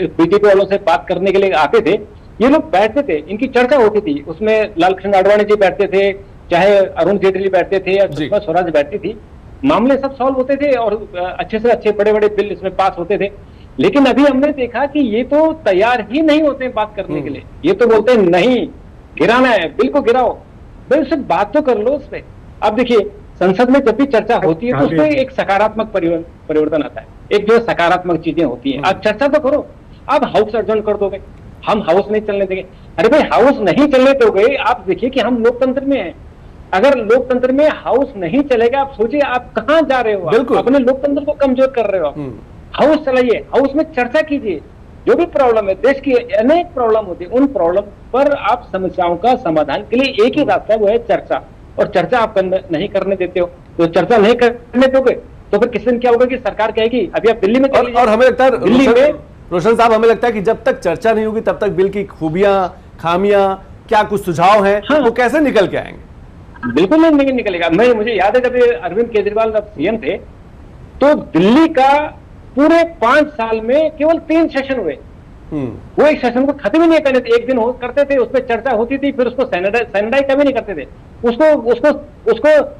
बीजेपी वालों से बात करने के लिए आते थे, ये लोग बैठते थे, इनकी चर्चा होती थी, उसमें लालकृष्ण आडवाणी जी बैठते थे, चाहे अरुण जेटली बैठते थे या सुषमा स्वराज बैठती थी, मामले सब सॉल्व होते थे और अच्छे से अच्छे बड़े बड़े बिल इसमें पास होते थे। लेकिन अभी हमने देखा कि ये तो तैयार ही नहीं होते हैं बात करने के लिए, ये तो बोलते हैं नहीं गिराना है, बिल को गिराओ, भाई उससे बात तो कर लो उस पर। अब देखिए संसद में जब भी चर्चा होती है तो उसमें एक सकारात्मक परिवर्तन आता है, एक जो सकारात्मक चीजें होती हैं। आप चर्चा तो करो, आप हाउस अर्जन कर दोगे, हम हाउस नहीं चलने देंगे। अरे भाई हाउस नहीं चलने दोगे, आप देखिए कि हम लोकतंत्र में हैं, अगर लोकतंत्र में हाउस नहीं चलेगा, आप सोचिए आप कहां जा रहे हो, आप अपने लोकतंत्र को कमजोर कर रहे हो। हाउस चलाइए, हाउस में चर्चा कीजिए, जो भी प्रॉब्लम है, देश की अनेक प्रॉब्लम होती है, उन प्रॉब्लम पर आप समस्याओं का समाधान के लिए एक ही रास्ता है, वो है चर्चा। और चर्चा आप नहीं करने देते हो, तो चर्चा नहीं करने दोगे तो फिर किसी दिन क्या होगा कि सरकार कहेगी अभी आप दिल्ली में और हमें लगता है दिल्ली में रोशन साहब, हमें लगता है कि जब तक चर्चा नहीं होगी तब तक बिल की खूबियां, खामियां, क्या कुछ सुझाव हैं, वो कैसे निकल के आएंगे? बिल्कुल नहीं निकलेगा। मुझे याद है जब अरविंद केजरीवाल जब सीएम थे तो दिल्ली का पूरे 5 साल में केवल 3 सेशन हुए, वो एक सेशन को खत्म ही नहीं करने थे, एक दिन करते थे, उस पर चर्चा होती थी, फिर उसको सैनिटाइज कभी नहीं करते थे, उसको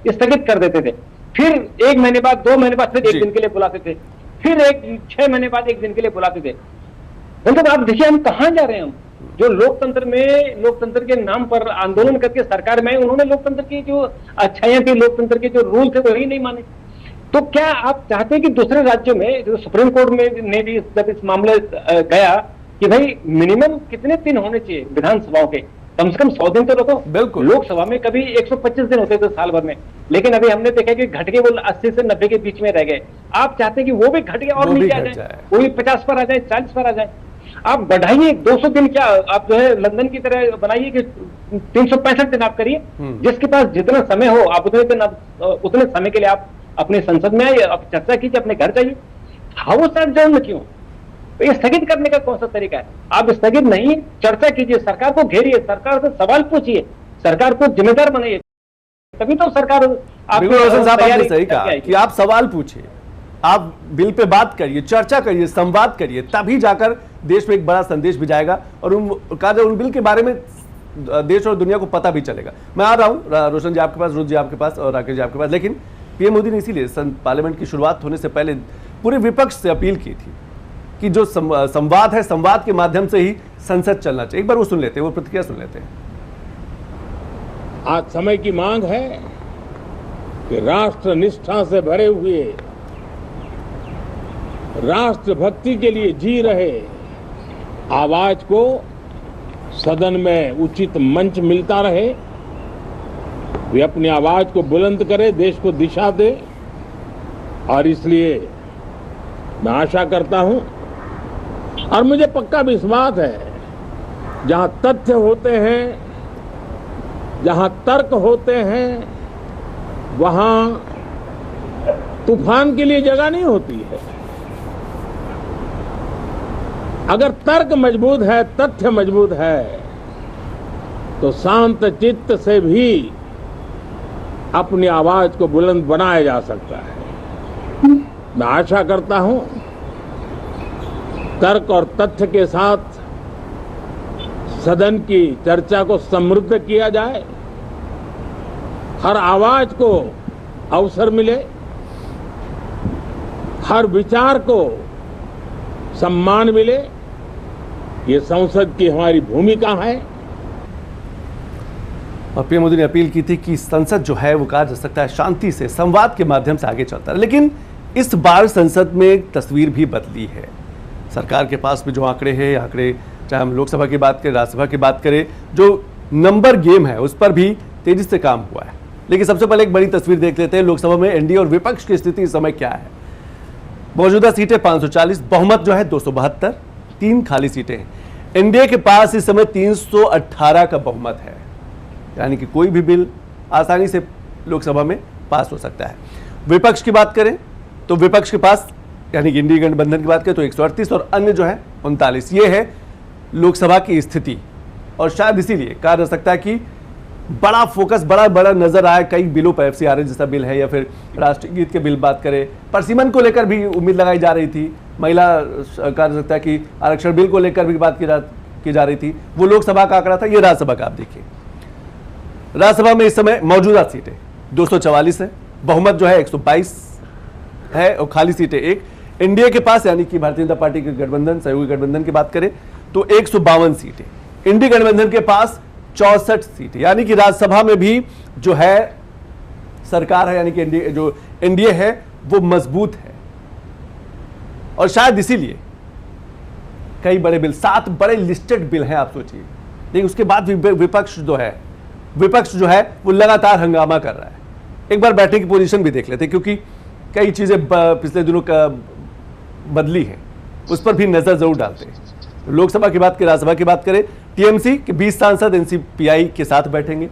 स्थगित कर देते थे, फिर 1 महीने बाद 2 महीने बाद फिर 1 दिन के लिए बुलाते थे, फिर 6 महीने बाद 1 दिन के लिए बुलाते थे। मतलब आप देखिए हम कहां जा रहे हैं। हम जो लोकतंत्र के नाम पर आंदोलन करके सरकार में, उन्होंने लोकतंत्र की जो अच्छाइयां थी, लोकतंत्र के जो रूल थे वही नहीं माने। तो क्या आप चाहते हैं कि दूसरे राज्यों में, जो सुप्रीम कोर्ट में ने भी जब इस मामले गया कि भाई मिनिमम कितने दिन होने चाहिए विधानसभाओं के, कम से कम 100 दिन तो रखो। बिल्कुल, लोकसभा में कभी 125 दिन होते थे साल भर में, लेकिन अभी हमने देखा कि घट के वो 80 से 90 के बीच में रह गए। आप चाहते हैं कि वो भी घट के और नीचे आ जाए, वो भी 50 पर आ जाए, 40 पर आ जाए। आप बढ़ाइए 200 दिन, क्या आप जो है लंदन की तरह बनाइए कि 365 दिन आप करिए, जिसके पास जितना समय हो आप उतने समय के लिए आप अपने संसद में आइए, आप चर्चा कीजिए, अपने घर जाइए। हाउस एडजर्न क्यों? तो ये स्थगित करने का कौन सा तरीका है? आप स्थगित नहीं, चर्चा कीजिए, सरकार को घेरिए, सरकार से सवाल पूछिए, सरकार को जिम्मेदार बनाइए, तभी तो सरकार आपने सही कहा कि आप सवाल पूछिए, आप बिल पे बात करिए, चर्चा करिए, संवाद करिए, तभी जाकर देश में एक बड़ा संदेश भी जाएगा और उन बिल के बारे में देश और दुनिया को पता भी चलेगा। मैं आ रहा हूं रोशन जी आपके पास, रुद्र जी आपके पास और राकेश जी आपके पास। लेकिन पीएम मोदी ने इसीलिए पार्लियामेंट की शुरुआत होने से पहले पूरे विपक्ष से अपील की थी कि जो संवाद है, संवाद के माध्यम से ही संसद चलना चाहिए। एक बार वो सुन लेते हैं, वो प्रतिक्रिया सुन लेते हैं। आज समय की मांग है कि राष्ट्र निष्ठा से भरे हुए, राष्ट्रभक्ति के लिए जी रहे आवाज को सदन में उचित मंच मिलता रहे, वे अपनी आवाज को बुलंद करे, देश को दिशा दे। और इसलिए मैं आशा करता हूं और मुझे पक्का विश्वास है, जहां तथ्य होते हैं, जहां तर्क होते हैं, वहां तूफान के लिए जगह नहीं होती है। अगर तर्क मजबूत है, तथ्य मजबूत है, तो शांत चित्त से भी अपनी आवाज को बुलंद बनाया जा सकता है। मैं आशा करता हूं तर्क और तथ्य के साथ सदन की चर्चा को समृद्ध किया जाए, हर आवाज को अवसर मिले, हर विचार को सम्मान मिले। ये संसद की हमारी भूमिका है। और पीएम मोदी ने अपील की थी कि संसद जो है वो कहा जा सकता है शांति से, संवाद के माध्यम से आगे चलता है। लेकिन इस बार संसद में एक तस्वीर भी बदली है। सरकार के पास भी जो आंकड़े चाहे हम लोकसभा की बात करें, राज्यसभा की बात करें, जो नंबर गेम है उस पर भी तेजी से काम हुआ है। लेकिन सबसे पहले एक बड़ी तस्वीर देख लेते हैं। लोकसभा में एनडीए और विपक्ष की स्थिति इस समय क्या है। मौजूदा सीटें 540, बहुमत जो है 272, 3 खाली सीटें हैं। एनडीए के पास इस समय 318 का बहुमत है, यानी कि कोई भी बिल आसानी से लोकसभा में पास हो सकता है। विपक्ष की बात करें तो विपक्ष के पास यानी कि इंडिया गठबंधन की बात करें तो 138 और अन्य जो है 39। ये है लोकसभा की स्थिति और शायद इसीलिए कहा जा सकता है कि बड़ा फोकस बड़ा नजर आया कई बिलों पर, FCRA जैसा बिल है या फिर राष्ट्रीय गीत के बिल बात करें, परसीमन को लेकर भी उम्मीद लगाई जा रही थी, महिला कहा जा सकता है कि आरक्षण बिल को लेकर भी बात की जा रही थी। वो लोकसभा का आंकड़ा था, ये राज्यसभा का आप देखिए। राज्यसभा में इस समय मौजूदा सीटें 244 है, बहुमत जो है 122 है और खाली सीटें 1। एनडीए के पास यानी कि भारतीय जनता पार्टी के गठबंधन, सहयोगी गठबंधन की बात करें तो 152 सीटें, इंडी गठबंधन के पास 64 सीटें, यानी कि राज्यसभा में भी जो है सरकार है यानी कि एनडीए है वो मजबूत है। और शायद इसीलिए कई बड़े बिल, 7 बड़े लिस्टेड बिल हैं, आप सोचिए। लेकिन उसके बाद विपक्ष जो है वो लगातार हंगामा कर रहा है। एक बार बैठने की पोजीशन भी देख लेते हैं क्योंकि कई चीजें पिछले दिनों का बदली है, उस पर भी नजर जरूर डालते हैं। तो लोकसभा की बात करें, राज्यसभा की बात करें, टीएमसी के 20 सांसद एनसीपीआई के साथ बैठेंगे,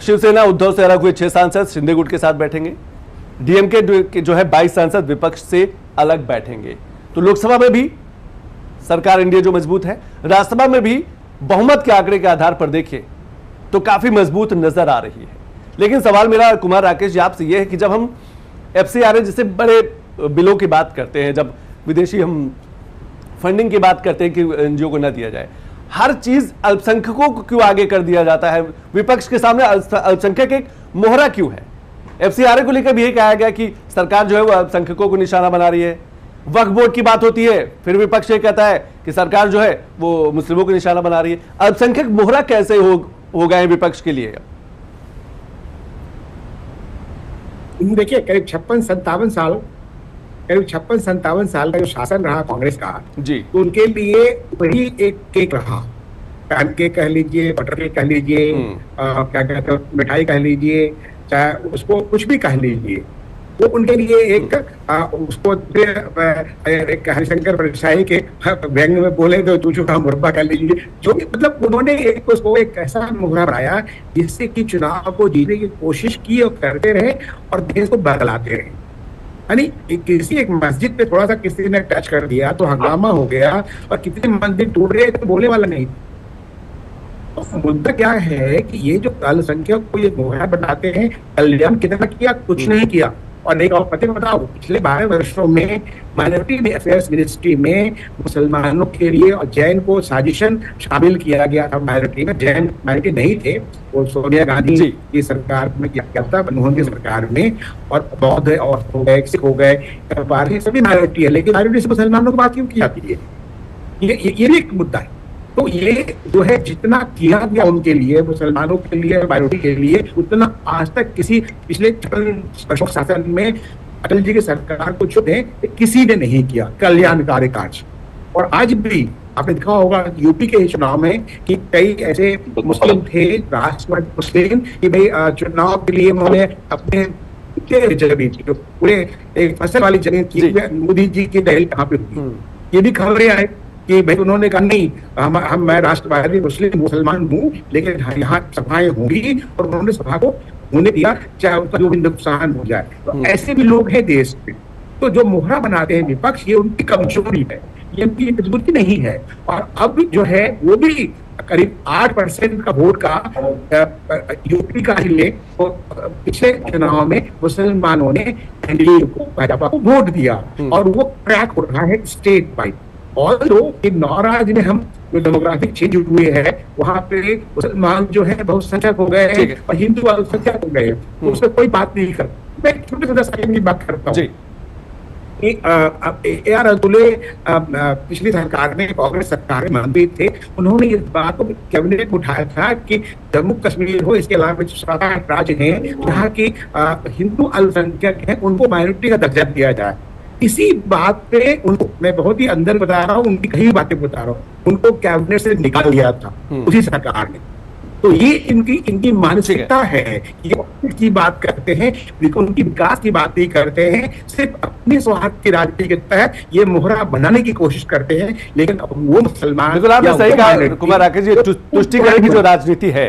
शिवसेना उद्धव से अलग हुए 6 सांसद शिंदे गुट के साथ बैठेंगे, डीएमके के जो है 22 सांसद विपक्ष से अलग बैठेंगे। तो लोकसभा में भी सरकार एनडीए जो मजबूत है, राज्यसभा में भी बहुमत के आंकड़े के आधार पर देखें तो काफी मजबूत नजर आ रही है। लेकिन सवाल मेरा कुमार राकेश जी आपसे यह है कि जब हम FCRA जैसे बड़े बिलों की बात करते हैं, जब विदेशी हम फंडिंग की बात करते हैं कि एनजीओ को न दिया जाए, हर चीज अल्पसंख्यकों को क्यों आगे कर दिया जाता है? विपक्ष के सामने अल्पसंख्यक एक मोहरा क्यों है? FCRA को लेकर भी यही कहा गया कि सरकार जो है वो अल्पसंख्यकों को निशाना बना रही है। वक्फ बोर्ड की बात होती है, फिर विपक्ष ये कहता है कि सरकार जो है वो मुस्लिमों को निशाना बना रही है। अल्पसंख्यक मोहरा कैसे हो गए विपक्ष के लिए? देखिए, करीब 56-57 साल का जो शासन रहा कांग्रेस का जी, तो उनके लिए वही एक केक रहा। पैन केक कह लीजिए, बटर केक कह लीजिए, क्या कहते हैं मिठाई कह लीजिए, चाहे उसको कुछ भी कह लीजिए, वो उनके लिए एक उसको एक हरिशंकर परसाई के व्यंग में बोले तो चूचू का मुरब्बा कह लीजिए, जो मतलब उन्होंने उसको एक ऐसा मुहरा बनाया जिससे कि चुनाव को जीतने की कोशिश की और करते रहे और देश को बदलाते रहे। यानी किसी एक मस्जिद पे थोड़ा सा किसी ने टच कर दिया तो हंगामा हो गया और कितने मंदिर टूट रहे तो बोलने वाला नहीं। तो मुद्दा क्या है कि ये जो अल्पसंख्यक को ये मुहरा बनाते हैं, कल्याण कितना किया? कुछ नहीं किया। और एक और पते को बताओ, पिछले 12 वर्षों में माइनॉरिटी अफेयर्स मिनिस्ट्री में मुसलमानों के लिए और जैन को साजिशन शामिल किया गया था। माइनॉरिटी में जैन माइनॉरिटी नहीं थे, वो सोनिया गांधी की सरकार में किया था, मनमोहन की सरकार में, और बौद्ध और हो गए, सिख हो गए, पारसी सभी माइनॉरिटी है, लेकिन माइनॉरिटी से मुसलमानों की बात क्यों की जाती है? ये भी एक मुद्दा है। तो ये जो है जितना किया गया उनके लिए, मुसलमानों के लिए, माइनॉरिटी के लिए, उतना आज तक किसी पिछले 56 वर्षों शासन में अटल जी की सरकार को छूटे किसी ने नहीं किया कल्याणकारी कार्य। और आज भी आपने देखा होगा यूपी के चुनाव में कि कई ऐसे मुस्लिम थे, राष्ट्रवादी मुस्लिम, कि भाई चुनाव के लिए उन्होंने अपने जमीन जो पूरे एक फसल वाली जमीन की, मोदी जी की दहल कहाँ पे हुई, ये भी खबरें आए कि भाई उन्होंने कहा नहीं, मैं राष्ट्रवादी मुसलमान हूँ, लेकिन यहाँ सभाएं होंगी, और उन्होंने सभा को होने दिया चाहे उसका जो भी नुकसान हो जाए। तो ऐसे भी लोग हैं देश में। तो जो मोहरा बनाते हैं विपक्ष, ये उनकी कमजोरी है, ये उनकी मजबूती नहीं है। और अब जो है वो भी करीब 8% का वोट का यूपी का ही ले, तो पिछले चुनाव में मुसलमानों ने एनडीए को, भाजपा को वोट दिया, और वो क्रैक हो रहा है स्टेट वाइड। और जो नौराज में हम जो डेमोग्राफिक चेंज हुए हैं, वहां पे मुसलमान जो है बहुत संख्यक हो गए हैं और हिंदू अल्पसंख्यक हो गए हैं, तो उसमें कोई बात नहीं करता। मैं छोटे से 10 सेकंड की बात करता हूँ। AR अतुले पिछली सरकार में, कांग्रेस सरकार में मंत्री थे, उन्होंने इस बात को कैबिनेट में उठाया था कि जम्मू कश्मीर हो, इसके अलावा 7-8 राज्य हैं जहाँ की हिंदू अल्पसंख्यक हैं, उनको माइनॉरिटी का दर्जा दिया जाए। इसी बात पे उनको, मैं बहुत ही अंदर बता रहा हूँ, उनकी कई बातें बता रहा हूँ, उनको कैबिनेट से निकाल दिया था उसी सरकार ने। तो ये इनकी मानसिकता है, ये की बात करते हैं, उनकी विकास की बात नहीं करते हैं, सिर्फ अपने स्वार्थ की राजनीति के तहत ये मोहरा बनाने की कोशिश करते हैं। लेकिन वो मुसलमान, बिल्कुल आपने सही कहा कुमार राकेश जी, तुष्टिकरण की जो राजनीति है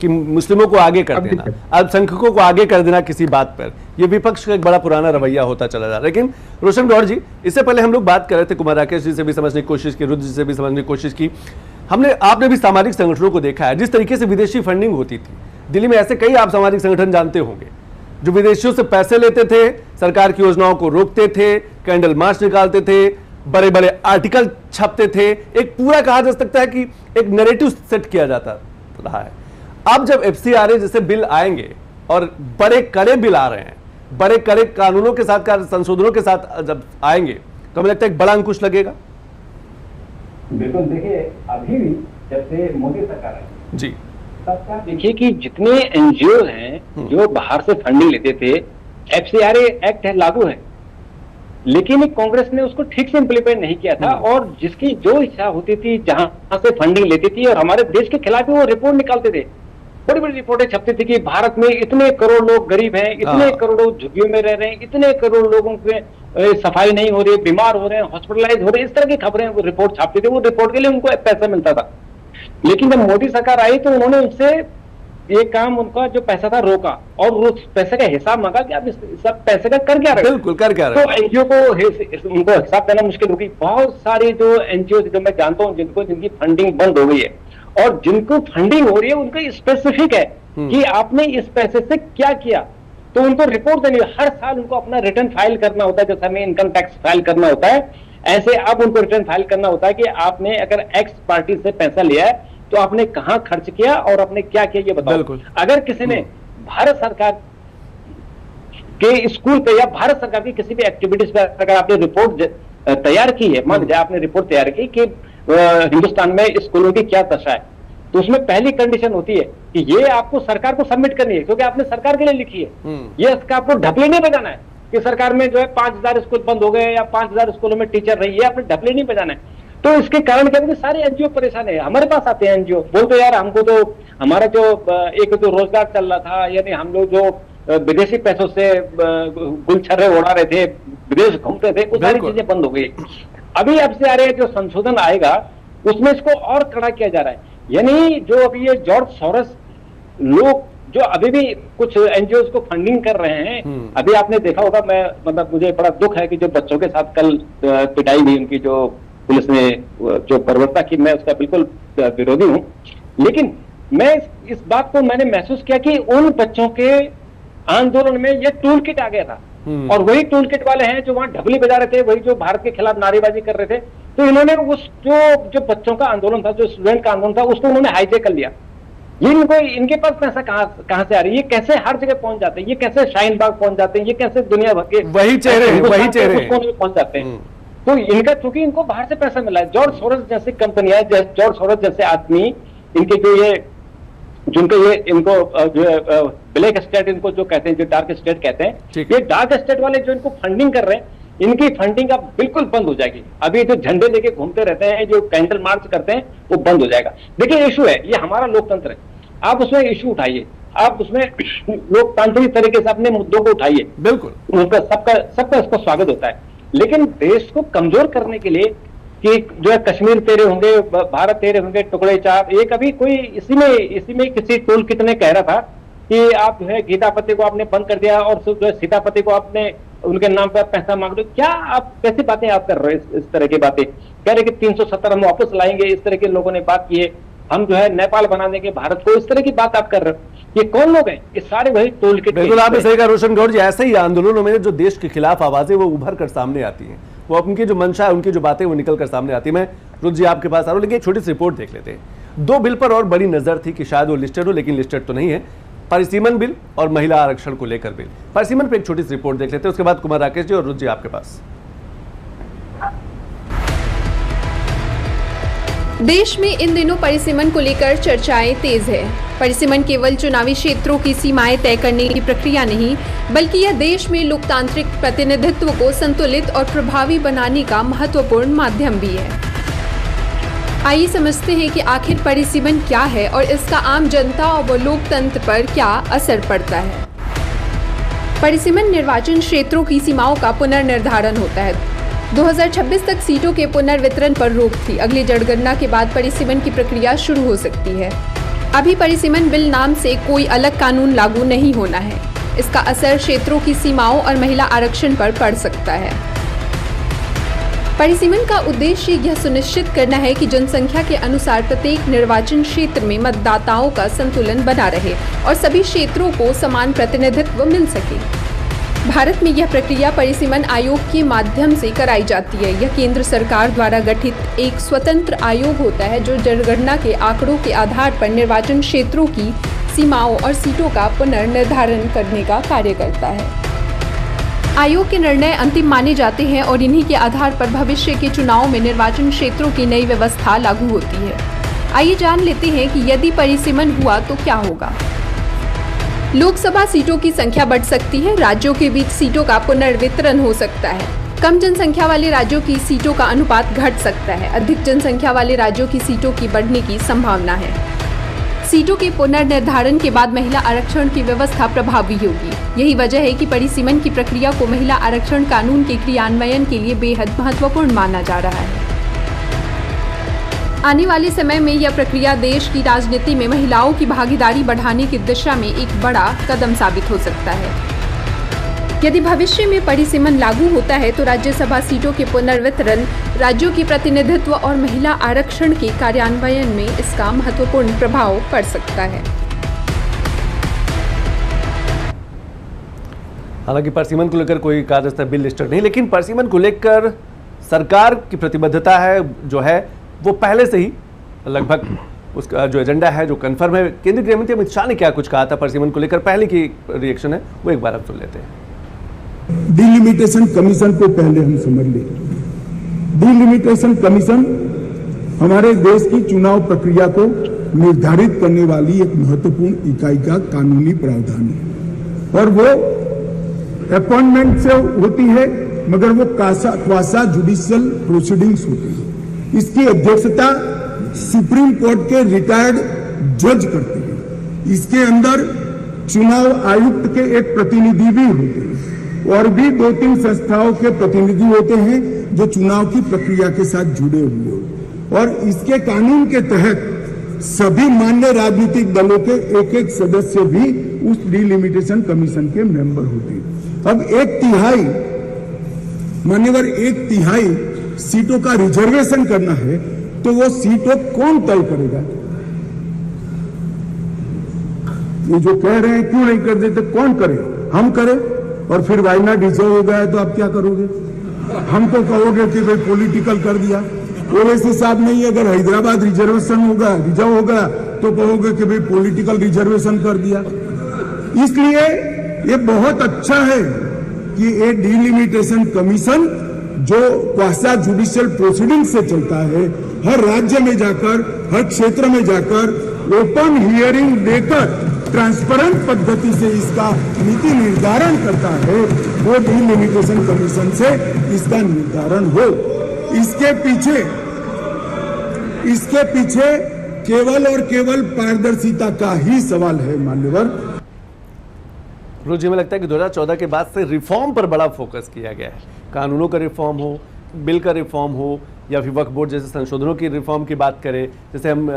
कि मुस्लिमों को आगे कर देना, अल्पसंख्यकों को आगे कर देना किसी बात पर, यह विपक्ष का एक बड़ा पुराना रवैया होता चला जा रहा है। लेकिन रोशन गौड़ जी, इससे पहले हम लोग बात कर रहे थे, कुमार राकेश जी से भी समझने की कोशिश की, रुद्र जी से भी समझने की कोशिश की, आपने भी सामाजिक संगठनों को देखा है जिस तरीके से विदेशी फंडिंग होती थी। दिल्ली में ऐसे कई आप सामाजिक संगठन जानते होंगे जो विदेशियों से पैसे लेते थे, सरकार की योजनाओं को रोकते थे, कैंडल मार्च निकालते थे, बड़े बड़े आर्टिकल छापते थे, एक पूरा कहा जा सकता है कि एक नैरेटिव सेट किया जाता रहा है। अब जब FCRA जैसे बिल आएंगे और बड़े कड़े बिल आ रहे हैं, बड़े कड़े कानूनों के साथ, संशोधनों के साथ जब आएंगे, तो हमें लगता है एक बड़ा अंकुश लगेगा। बिल्कुल, देखिए अभी भी जब से मोदी सरकार आई जी, तब देखिए कि जितने NGO हैं जो बाहर से फंडिंग लेते थे, FCRA एक्ट है, लागू है, लेकिन कांग्रेस ने उसको ठीक से इंप्लीमेंट नहीं किया था। और जिसकी जो इच्छा होती थी, जहां से फंडिंग लेती थी, और हमारे देश के खिलाफ भी वो रिपोर्ट निकालते थे, बड़ी बड़ी रिपोर्टें छपती थी कि भारत में इतने करोड़ लोग गरीब हैं, इतने करोड़ों झुग्गियों में रह रहे हैं, इतने करोड़ लोगों के सफाई नहीं हो रही, बीमार हो रहे हैं, हॉस्पिटलाइज हो रहे हैं, इस तरह की खबरें वो रिपोर्ट छापते थे। वो रिपोर्ट के लिए उनको पैसा मिलता था। लेकिन जब मोदी सरकार आई तो उन्होंने उनसे ये काम, उनका जो पैसा था, रोका और उस पैसे का हिसाब मांगा कि आप इस सब पैसे का कर क्या रहे हो। बिल्कुल, कर क्या रहे हो। तो NGO को उनको हिसाब देना मुश्किल होगी। बहुत सारी जो NGO जो मैं जानता हूँ जिनकी फंडिंग बंद हो गई है, और जिनको फंडिंग हो रही है उनको स्पेसिफिक है कि आपने इस पैसे से क्या किया, तो उनको रिपोर्ट देनी है। हर साल उनको अपना रिटर्न फाइल करना होता है, जैसे हमें इनकम टैक्स फाइल करना होता है, ऐसे अब उनको रिटर्न फाइल करना होता है कि आपने अगर X पार्टी से पैसा लिया है तो आपने कहां खर्च किया और आपने क्या किया, ये बताओ। अगर किसी ने भारत सरकार के स्कूल पे या भारत सरकार की किसी भी एक्टिविटीज पे अगर आपने रिपोर्ट तैयार की है, मान लीजिए आपने रिपोर्ट तैयार की कि हिंदुस्तान में स्कूलों की क्या दशा है, तो उसमें पहली कंडीशन होती है कि ये आपको सरकार को सबमिट करनी है, क्योंकि आपने सरकार के लिए लिखी है। ये आपको ढपले नहीं बजाना है कि सरकार में जो है 5000 स्कूल बंद हो गए या 5000 स्कूलों में टीचर रही है, आपने ढपले नहीं बजाना है। तो इसके कारण क्या, सारे NGO परेशान है। हमारे पास आते हैं NGO, बोलते यार हमको तो हमारा जो एक तो रोजगार चल रहा था, यानी हम लोग जो विदेशी पैसों से गुलछर्रे उड़ा रहे थे, विदेश घूमते थे, वो सारी चीजें बंद हो गई। अभी FCRA जो संशोधन आएगा उसमें इसको और कड़ा किया जा रहा है। यानी जो अभी ये जॉर्ज सोरोस लोग जो अभी भी कुछ NGOs को फंडिंग कर रहे हैं, अभी आपने देखा होगा, मैं मतलब मुझे बड़ा दुख है कि जो बच्चों के साथ कल पिटाई हुई, उनकी जो पुलिस ने जो बर्बरता की, मैं उसका बिल्कुल विरोधी हूं। लेकिन मैं इस बात को मैंने महसूस किया कि उन बच्चों के आंदोलन में ये टूल किट आ गया था, और वही टूल किट वाले हैं जो वहां ढबली बजा रहे थे, वही जो भारत के खिलाफ नारेबाजी कर रहे थे। तो इन्होंने उस जो बच्चों का आंदोलन था, जो स्टूडेंट का आंदोलन था, उसको उन्होंने हाईजेक कर लिया। ये इनके पास पैसा कहां से आ रही है, ये कैसे हर जगह पहुंच जाते हैं, ये कैसे शाहीन बाग पहुंच जाते हैं, ये कैसे दुनिया भर के वही चेहरे पहुंच जाते हैं। तो इनका, चूंकि इनको बाहर से पैसा मिला है, जॉर्ज सोरोस जैसी कंपनियां, जॉर्ज सोरोस जैसे आदमी, इनके जो ये जिनको ये इनको जो ब्लैक स्टेट इनको जो कहते हैं, जो डार्क स्टेट कहते हैं, ये डार्क स्टेट वाले जो इनको फंडिंग कर रहे हैं, इनकी फंडिंग अब बिल्कुल बंद हो जाएगी। अभी जो झंडे लेके घूमते रहते हैं, जो कैंडल मार्च करते हैं, वो बंद हो जाएगा। देखिए इशू है, ये हमारा लोकतंत्र है, आप उसमें इशू उठाइए, आप उसमें लोकतांत्रिक तरीके से अपने मुद्दों को उठाइए, बिल्कुल उनका सबका इसको स्वागत होता है। लेकिन देश को कमजोर करने के लिए कि जो है कश्मीर तेरे होंगे, भारत तेरे होंगे, टुकड़े चार, ये कभी कोई इसी में किसी टूल किट ने कह रहा था कि आप जो है गीतापति को आपने बंद कर दिया और जो है सीतापति को आपने उनके नाम पर पैसा मांग रहे हो। क्या आप कैसी बातें आप कर रहे हो, इस तरह की बातें कह रहे कि 370 हम वापस लाएंगे, इस तरह के लोगों ने बात की है, हम जो है नेपाल बना देंगे भारत को, इस तरह की बात आप कर रहे हो। ये कौन लोग हैं? ये सारे वही टूल किट। बिल्कुल आपने सही कहा रोशन गौड़ जी, ऐसे ही आंदोलनों में जो देश के खिलाफ आवाजें वो उभर कर सामने आती हैं, वो उनकी जो मंशा है, उनकी जो बातें वो निकल कर सामने आती है। मैं रुद्र जी आपके पास आ रहा हूं, लेकिन एक छोटी सी रिपोर्ट देख लेते हैं। 2 बिल पर और बड़ी नजर थी कि शायद वो लिस्टेड हो, लेकिन लिस्टेड तो नहीं है। परिसीमन बिल और महिला आरक्षण को लेकर बिल। परिसीमन पे एक छोटी सी रिपोर्ट देख लेते हैं, उसके बाद कुमार राकेश जी और रुद्र जी आपके पास। देश में इन दिनों परिसीमन को लेकर चर्चाएं तेज है। परिसीमन केवल चुनावी क्षेत्रों की सीमाएं तय करने की प्रक्रिया नहीं, बल्कि यह देश में लोकतांत्रिक प्रतिनिधित्व को संतुलित और प्रभावी बनाने का महत्वपूर्ण माध्यम भी है। आइए समझते हैं कि आखिर परिसीमन क्या है और इसका आम जनता और लोकतंत्र पर क्या असर पड़ता है। परिसीमन निर्वाचन क्षेत्रों की सीमाओं का पुनर्निर्धारण होता है। 2026 तक सीटों के पुनर्वितरण पर रोक थी। अगली जनगणना के बाद परिसीमन की प्रक्रिया शुरू हो सकती है। अभी परिसीमन बिल नाम से कोई अलग कानून लागू नहीं होना है। इसका असर क्षेत्रों की सीमाओं और महिला आरक्षण पर पड़ सकता है। परिसीमन का उद्देश्य यह सुनिश्चित करना है कि जनसंख्या के अनुसार प्रत्येक निर्वाचन क्षेत्र में मतदाताओं का संतुलन बना रहे और सभी क्षेत्रों को समान प्रतिनिधित्व मिल सके। भारत में यह प्रक्रिया परिसीमन आयोग के माध्यम से कराई जाती है। यह केंद्र सरकार द्वारा गठित एक स्वतंत्र आयोग होता है जो जनगणना के आंकड़ों के आधार पर निर्वाचन क्षेत्रों की सीमाओं और सीटों का पुनर्निर्धारण करने का कार्य करता है। आयोग के निर्णय अंतिम माने जाते हैं और इन्हीं के आधार पर भविष्य के चुनाव में निर्वाचन क्षेत्रों की नई व्यवस्था लागू होती है। आइए जान लेते हैं कि यदि परिसीमन हुआ तो क्या होगा। लोकसभा सीटों की संख्या बढ़ सकती है। राज्यों के बीच सीटों का पुनर्वितरण हो सकता है। कम जनसंख्या वाले राज्यों की सीटों का अनुपात घट सकता है। अधिक जनसंख्या वाले राज्यों की सीटों की बढ़ने की संभावना है। सीटों के पुनर्निर्धारण के बाद महिला आरक्षण की व्यवस्था प्रभावी होगी। यही वजह है कि परिसीमन की प्रक्रिया को महिला आरक्षण कानून के क्रियान्वयन के लिए बेहद महत्वपूर्ण माना जा रहा है। आने वाले समय में यह प्रक्रिया देश की राजनीति में महिलाओं की भागीदारी बढ़ाने की दिशा में एक बड़ा कदम साबित हो सकता है। यदि भविष्य में परिसीमन लागू होता है तो राज्यसभा सीटों के पुनर्वितरण, राज्यों की प्रतिनिधित्व और महिला आरक्षण के कार्यान्वयन में इसका महत्वपूर्ण प्रभाव पड़ सकता है। हालांकि परिसीमन को लेकर कोई कागज बिल लिस्टेड नहीं, लेकिन परिसीमन को लेकर सरकार की प्रतिबद्धता है जो है वो पहले से ही लगभग उसका जो एजेंडा है जो कंफर्म है। केंद्रीय गृह मंत्री अमित शाह ने क्या कुछ कहा था परिसीमन को लेकर, पहले की रिएक्शन है वो एक बार आप सुन लेते हैं। डिलिमिटेशन कमीशन को पहले हम समझ ले। डिलिमिटेशन कमीशन हमारे देश की चुनाव प्रक्रिया को निर्धारित करने वाली एक महत्वपूर्ण इकाई का कानूनी प्रावधान है और वो अपॉइंटमेंट से होती है, मगर वो क्वासा जुडिशियल प्रोसीडिंग्स होती है। इसकी अध्यक्षता सुप्रीम कोर्ट के रिटायर्ड जज करते हैं। इसके अंदर चुनाव आयुक्त के एक प्रतिनिधि भी होते हैं और भी 2-3 संस्थाओं के प्रतिनिधि होते हैं जो चुनाव की प्रक्रिया के साथ जुड़े हुए हो और इसके कानून के तहत सभी मान्य राजनीतिक दलों के एक सदस्य भी उस डिलिमिटेशन कमीशन के मेंबर होते हैं। अब 1/3 मान्यवर 1/3 सीटों का रिजर्वेशन करना है तो वो सीटों कौन तय करेगा? ये जो कह रहे हैं क्यों नहीं कर देते, कौन करे? हम करें और फिर वायनाड रिजर्व हो गया है तो आप क्या करोगे? हमको कहोगे कि भाई पॉलिटिकल कर दिया। ओवैसी साहब नहीं, अगर हैदराबाद रिजर्वेशन होगा, रिजर्व होगा तो कहोगे कि भाई पॉलिटिकल रिजर्वेशन कर दिया। इसलिए ये बहुत अच्छा है कि ये डिलिमिटेशन कमीशन जो क्वासा जुडिशियल प्रोसीडिंग से चलता है, हर राज्य में जाकर, हर क्षेत्र में जाकर ओपन हियरिंग देकर ट्रांसपेरेंट पद्धति से इसका नीति निर्धारण करता है, वो डिलिमिटेशन कमीशन से इसका निर्धारण हो। इसके पीछे केवल और केवल पारदर्शिता का ही सवाल है। मान्यवर मुझे लगता है कि 2014 के बाद से रिफॉर्म पर बड़ा फोकस किया गया है। कानूनों का रिफॉर्म हो, बिल का रिफॉर्म हो या फिर वक्फ बोर्ड जैसे संशोधनों की रिफॉर्म की बात करें, जैसे हम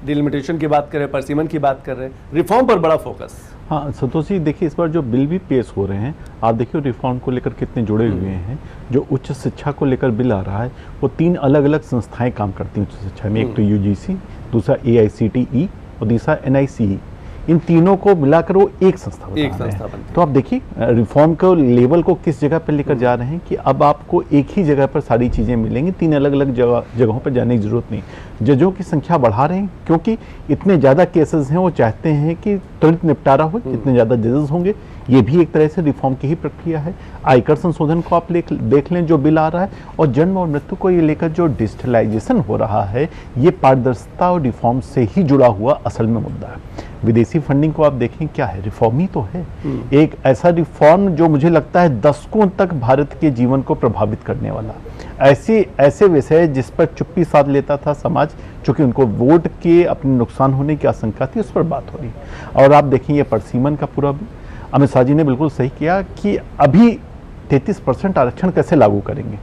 डिलिमिटेशन की बात करें, परिसीमन की बात कर रहे हैं, रिफॉर्म पर बड़ा फोकस। हाँ संतोष जी, देखिए इस बार जो बिल भी पेश हो रहे हैं, आप देखिए रिफॉर्म को लेकर कितने जुड़े हुए हैं। जो उच्च शिक्षा को लेकर बिल आ रहा है वो 3 अलग अलग संस्थाएं काम करती हैं उच्च शिक्षा में। एक तो UGC, दूसरा AICTE और तीसरा NICE। इन तीनों को मिलाकर वो एक संस्था बना रहे हैं। तो आप देखिए रिफॉर्म को लेवल को किस जगह पर लेकर जा रहे हैं कि अब आपको एक ही जगह पर सारी चीज़ें मिलेंगी, 3 अलग अलग जगहों पर जाने की जरूरत नहीं। जजों की संख्या बढ़ा रहे हैं क्योंकि इतने ज़्यादा केसेस हैं, वो चाहते हैं कि तुरंत निपटारा हो। जितने ज़्यादा जजेस होंगे, ये भी एक तरह से रिफॉर्म की ही प्रक्रिया है। आयकर संशोधन को आप देख लें जो बिल आ रहा है, और जन्म और मृत्यु को ये लेकर जो डिजिटलाइजेशन हो रहा है, ये पारदर्शिता और रिफॉर्म से ही जुड़ा हुआ असल में मुद्दा है। विदेशी फंडिंग को आप देखें, क्या है, रिफॉर्म ही तो है। एक ऐसा रिफॉर्म जो मुझे लगता है दशकों तक भारत के जीवन को प्रभावित करने वाला, ऐसे विषय जिस पर चुप्पी साध लेता था समाज, चूंकि उनको वोट के अपने नुकसान होने की आशंका थी, उस पर बात हो रही। और आप देखें ये परिसीमन का पूरा, अमित शाह जी ने बिल्कुल सही किया कि अभी 33% आरक्षण कैसे लागू करेंगे।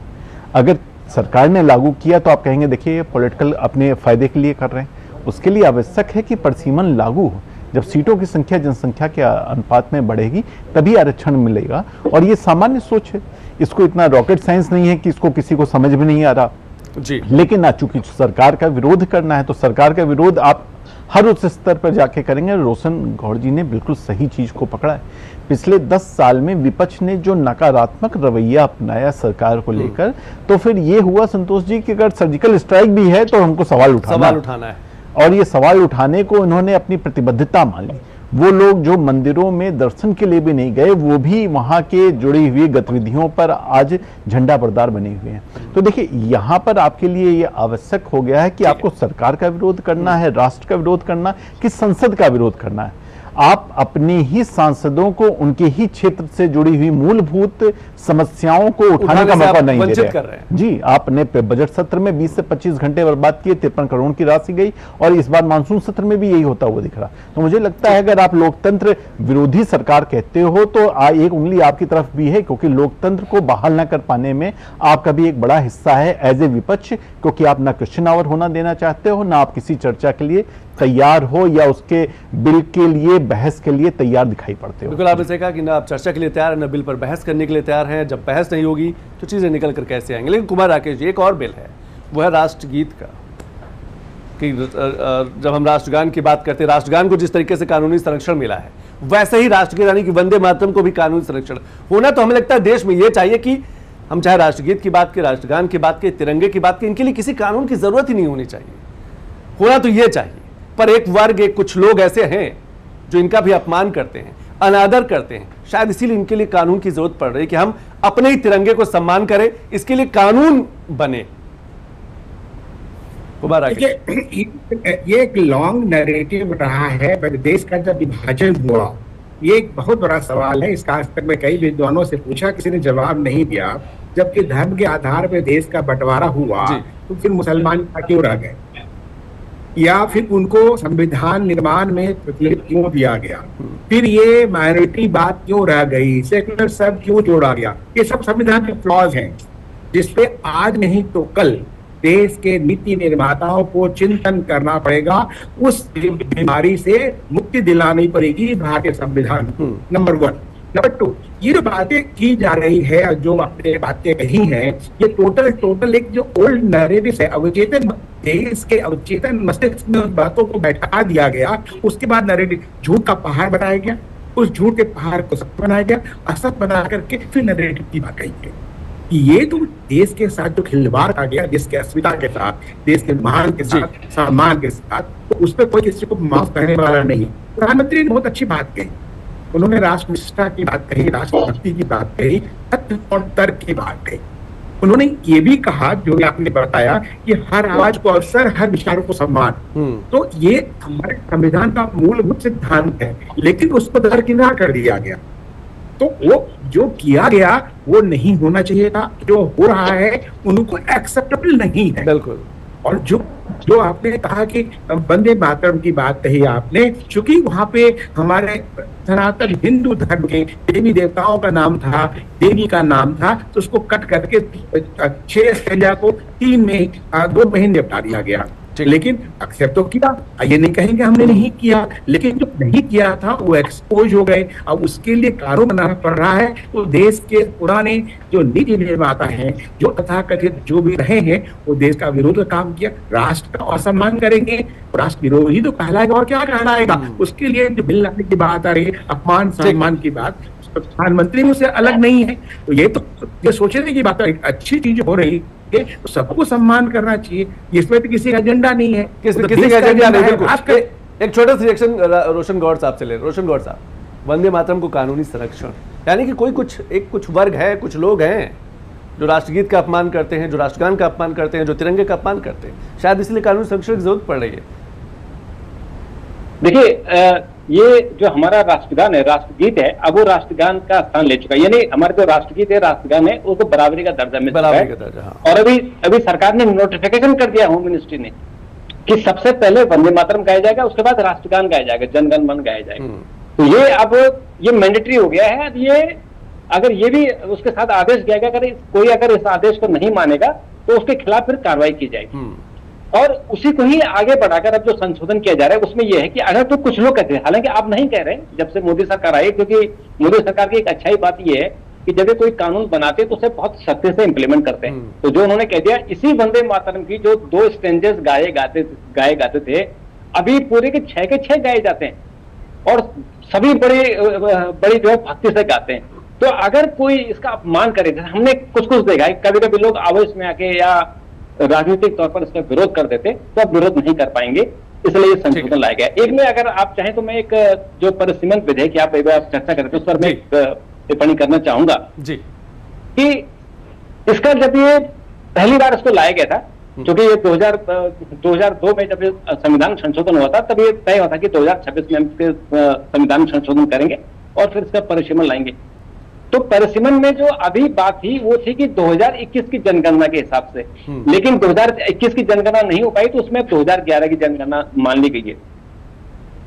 अगर सरकार ने लागू किया तो आप कहेंगे देखिए ये पॉलिटिकल अपने फायदे के लिए कर रहे हैं, उसके लिए आवश्यक है कि परिसीमन लागू हो। जब सीटों की संख्या जनसंख्या के अनुपात में बढ़ेगी तभी आरक्षण मिलेगा, और ये सामान्य सोच है, इसको इतना रॉकेट साइंस नहीं है कि इसको किसी को समझ में नहीं आ रहा जी। लेकिन चूंकि सरकार का विरोध करना है तो सरकार का विरोध आप हर उस स्तर पर जाके करेंगे। रोशन गौड़ जी ने बिल्कुल सही चीज को पकड़ा है। पिछले 10 साल में विपक्ष ने जो नकारात्मक रवैया अपनाया सरकार को लेकर, तो फिर ये हुआ संतोष जी कि अगर सर्जिकल स्ट्राइक भी है तो हमको सवाल उठाना है, और ये सवाल उठाने को उन्होंने अपनी प्रतिबद्धता मान ली। वो लोग जो मंदिरों में दर्शन के लिए भी नहीं गए, वो भी वहां के जुड़ी हुई गतिविधियों पर आज झंडा बरदार बने हुए हैं। तो देखिए, यहां पर आपके लिए ये आवश्यक हो गया है कि आपको सरकार का विरोध करना है, राष्ट्र का विरोध करना, कि संसद का विरोध करना है। आप अपने ही सांसदों को उनके ही क्षेत्र से जुड़ी हुई मूलभूत समस्याओं को उठाने का मौका नहीं दे रहे हैं। जी, आपने बजट सत्र में 20 से 25 घंटे बर्बाद किए, 53 करोड़ की राशि गई, और इस बार मानसून सत्र में भी यही होता हुआ दिख रहा। तो मुझे लगता है अगर आप लोकतंत्र विरोधी सरकार कहते हो तो एक उंगली आपकी तरफ भी है, क्योंकि लोकतंत्र को बहाल न कर पाने में आपका भी एक बड़ा हिस्सा है एज ए विपक्ष, क्योंकि आप ना क्वेश्चन आवर होना देना चाहते हो, ना आप किसी चर्चा के लिए तैयार हो या उसके बिल के लिए बहस के लिए तैयार दिखाई पड़ते हो। बिल्कुल, आपने सही कहा कि ना आप चर्चा के लिए तैयार है, ना बिल पर बहस करने के लिए तैयार हैं। जब बहस नहीं होगी तो चीजें निकल कर कैसे आएंगे। लेकिन कुमार राकेश जी, एक और बिल है, वो है राष्ट्रगीत का, कि जब हम राष्ट्रगान की बात करते हैं, राष्ट्रगान को जिस तरीके से कानूनी संरक्षण मिला है, वैसे ही राष्ट्रगीत यानी कि वंदे मातरम को भी कानूनी संरक्षण होना तो हमें लगता है देश में ये चाहिए कि हम चाहे राष्ट्रगीत की बात करें, राष्ट्रगान की बात करें, तिरंगे की बात करें, इनके लिए किसी कानून की जरूरत ही नहीं होनी चाहिए। होना तो ये चाहिए, पर एक वर्ग, एक कुछ लोग ऐसे हैं जो इनका भी अपमान करते हैं, अनादर करते हैं। शायद इसीलिए इनके लिए कानून की जरूरत पड़ रही है कि हम अपने ही तिरंगे को सम्मान करें, इसके लिए कानून बने। ये एक लॉन्ग नैरेटिव रहा है। देश का जब विभाजन हुआ, ये एक बहुत बड़ा सवाल है। इसका आज तक मैं कई विद्वानों से पूछा, किसी ने जवाब नहीं दिया। जबकि धर्म के आधार पर देश का बंटवारा हुआ तो फिर मुसलमान क्यों रह गए, या फिर उनको संविधान निर्माण में प्रतिनिधित्व क्यों दिया गया, फिर ये माइनॉरिटी बात क्यों रह गई, सेकुलर सब क्यों जोड़ा गया। ये सब संविधान के फ्लॉज हैं, जिसपे आज नहीं तो कल देश के नीति निर्माताओं को चिंतन करना पड़ेगा। उस बीमारी से मुक्ति दिलानी पड़ेगी भारतीय संविधान। नंबर 1। नंबर 2, ये जो बातें की जा रही है, जो आपने बातें कही हैं, ये टोटल एक जो ओल्ड नैरेटिव है, अवचेतन देश के अवचेतन मस्तिष्क में उस बातों को बैठा दिया गया। उसके बाद नैरेटिव झूठ का पहाड़ बनाया गया, उस झूठ के पहाड़ को सत्य बनाया गया, असत्य बना करके फिर नैरेटिव की बात कही गई। ये तो देश के साथ जो खिलवाड़ आ गया, देश के अस्मिता के साथ, देश के मान के साथ, सम्मान के साथ, तो उस पर कोई किसी को माफ करने वाला नहीं। प्रधानमंत्री ने बहुत अच्छी बात कही, उन्होंने राष्ट्रनिष्ठा की बात कही, राष्ट्रभक्ति की बात कही, तथ्य और तर्क की बात कही। उन्होंने ये भी कहा, जो आपने बताया, कि हर आवाज को अवसर, हर विचारों को सम्मान। तो ये हमारे संविधान का मूलभूत सिद्धांत है, लेकिन उसको दरकिनार कर दिया गया। तो वो जो किया गया वो नहीं होना चाहिए था, जो हो रहा है उनको एक्सेप्टेबल नहीं है। बिल्कुल। और जो आपने कहा कि वंदे मातरम की बात कही आपने, चूंकि वहां पे हमारे सनातन हिंदू धर्म के देवी देवताओं का नाम था, देवी का नाम था, तो उसको कट करके 6 संख्या को 3 में 2 महीने निपटा दिया गया। लेकिन एक्सेप्ट तो किया, ये नहीं कहेंगे हमने नहीं किया, लेकिन जो नहीं किया था वो एक्सपोज हो गए। अब उसके लिए कानून बनाना पड़ रहा है। तो देश के पुराने जो नीति निर्माता हैं, जो तथाकथित जो भी रहे हैं, वो देश का विरोध का काम किया, राष्ट्र का असम्मान करेंगे, राष्ट्र विरोधी तो कहलाएगा, और क्या कहलाएगा। उसके लिए जो बिल लाने की बात आ रही है, अपमान सम्मान की बात, प्रधानमंत्री में उससे अलग नहीं है। तो ये सोचने की बात है, अच्छी चीज हो रही तो सबको सम्मान करना चाहिए। इसमें तो किसी का एजेंडा नहीं है, किसी का एजेंडा नहीं है। एक छोटा सा रिएक्शन रोशन गौड़ साहब से ले। रोशन गौड़ साहब, वंदे मातरम को कानूनी संरक्षण, यानी कि कुछ वर्ग है, कुछ लोग हैं जो राष्ट्रगीत का अपमान करते हैं, जो राष्ट्रगान का अपमान करते हैं, जो तिरंगे का अपमान करते हैं, शायद इसलिए कानूनी संरक्षण की जरूरत पड़ रही है। देखिए, ये जो हमारा राष्ट्रगान है, राष्ट्रगीत है, अब वो राष्ट्रगान का स्थान ले चुका है। यानी हमारे जो राष्ट्रगीत है, राष्ट्रगान है, उसको बराबरी का दर्जा मिल चुका है। हाँ। और अभी सरकार ने नोटिफिकेशन कर दिया, होम मिनिस्ट्री ने, कि सबसे पहले वंदे मातरम गाया जाएगा, उसके बाद राष्ट्रगान गाया जाएगा, जनगण मन गाया जाएगा। तो ये अब ये मैंडेटरी हो गया है। ये अगर ये भी उसके साथ आदेश दिया गया, अगर कोई इस आदेश को नहीं मानेगा तो उसके खिलाफ फिर कार्रवाई की जाएगी। और उसी को ही आगे बढ़ाकर अब जो संशोधन किया जा रहा है उसमें यह है कि अगर तो कुछ लोग कहते हैं, हालांकि आप नहीं कह रहे जब से मोदी सरकार आई, क्योंकि मोदी सरकार की एक अच्छाई बात यह है कि जब ये कोई कानून बनाते हैं तो उसे बहुत सख्ती से इंप्लीमेंट करते हैं। तो जो उन्होंने कह दिया, इसी वंदे मातरम की जो 2 स्टेंजेस गाए गाते थे, अभी पूरे के 6 गाए जाते हैं और सभी बड़ी जो है भक्ति से गाते हैं। तो अगर कोई इसका अपमान करे, जैसे हमने कुछ देखा है, कभी कभी लोग आवेश में आके या राजनीतिक तौर पर इसका विरोध कर देते, तो अब विरोध नहीं कर पाएंगे, इसलिए ये संशोधन लाया गया। एक में अगर आप चाहें तो मैं एक जो परिसीमन विधेयक की आप चर्चा करते हैं उस पर मैं टिप्पणी करना चाहूंगा जी, कि इसका जब ये पहली बार इसको लाया गया था, क्योंकि ये 2002 में जब संविधान संशोधन हुआ था, तब ये तय हुआ था कि 2026 में हम संविधान संशोधन करेंगे और फिर इसका परिसीमन लाएंगे। तो परिसीमन में जो अभी बात थी वो थी कि 2021 की जनगणना के हिसाब से, लेकिन 2021 की जनगणना नहीं हो पाई, तो उसमें 2011 की जनगणना मान ली गई है।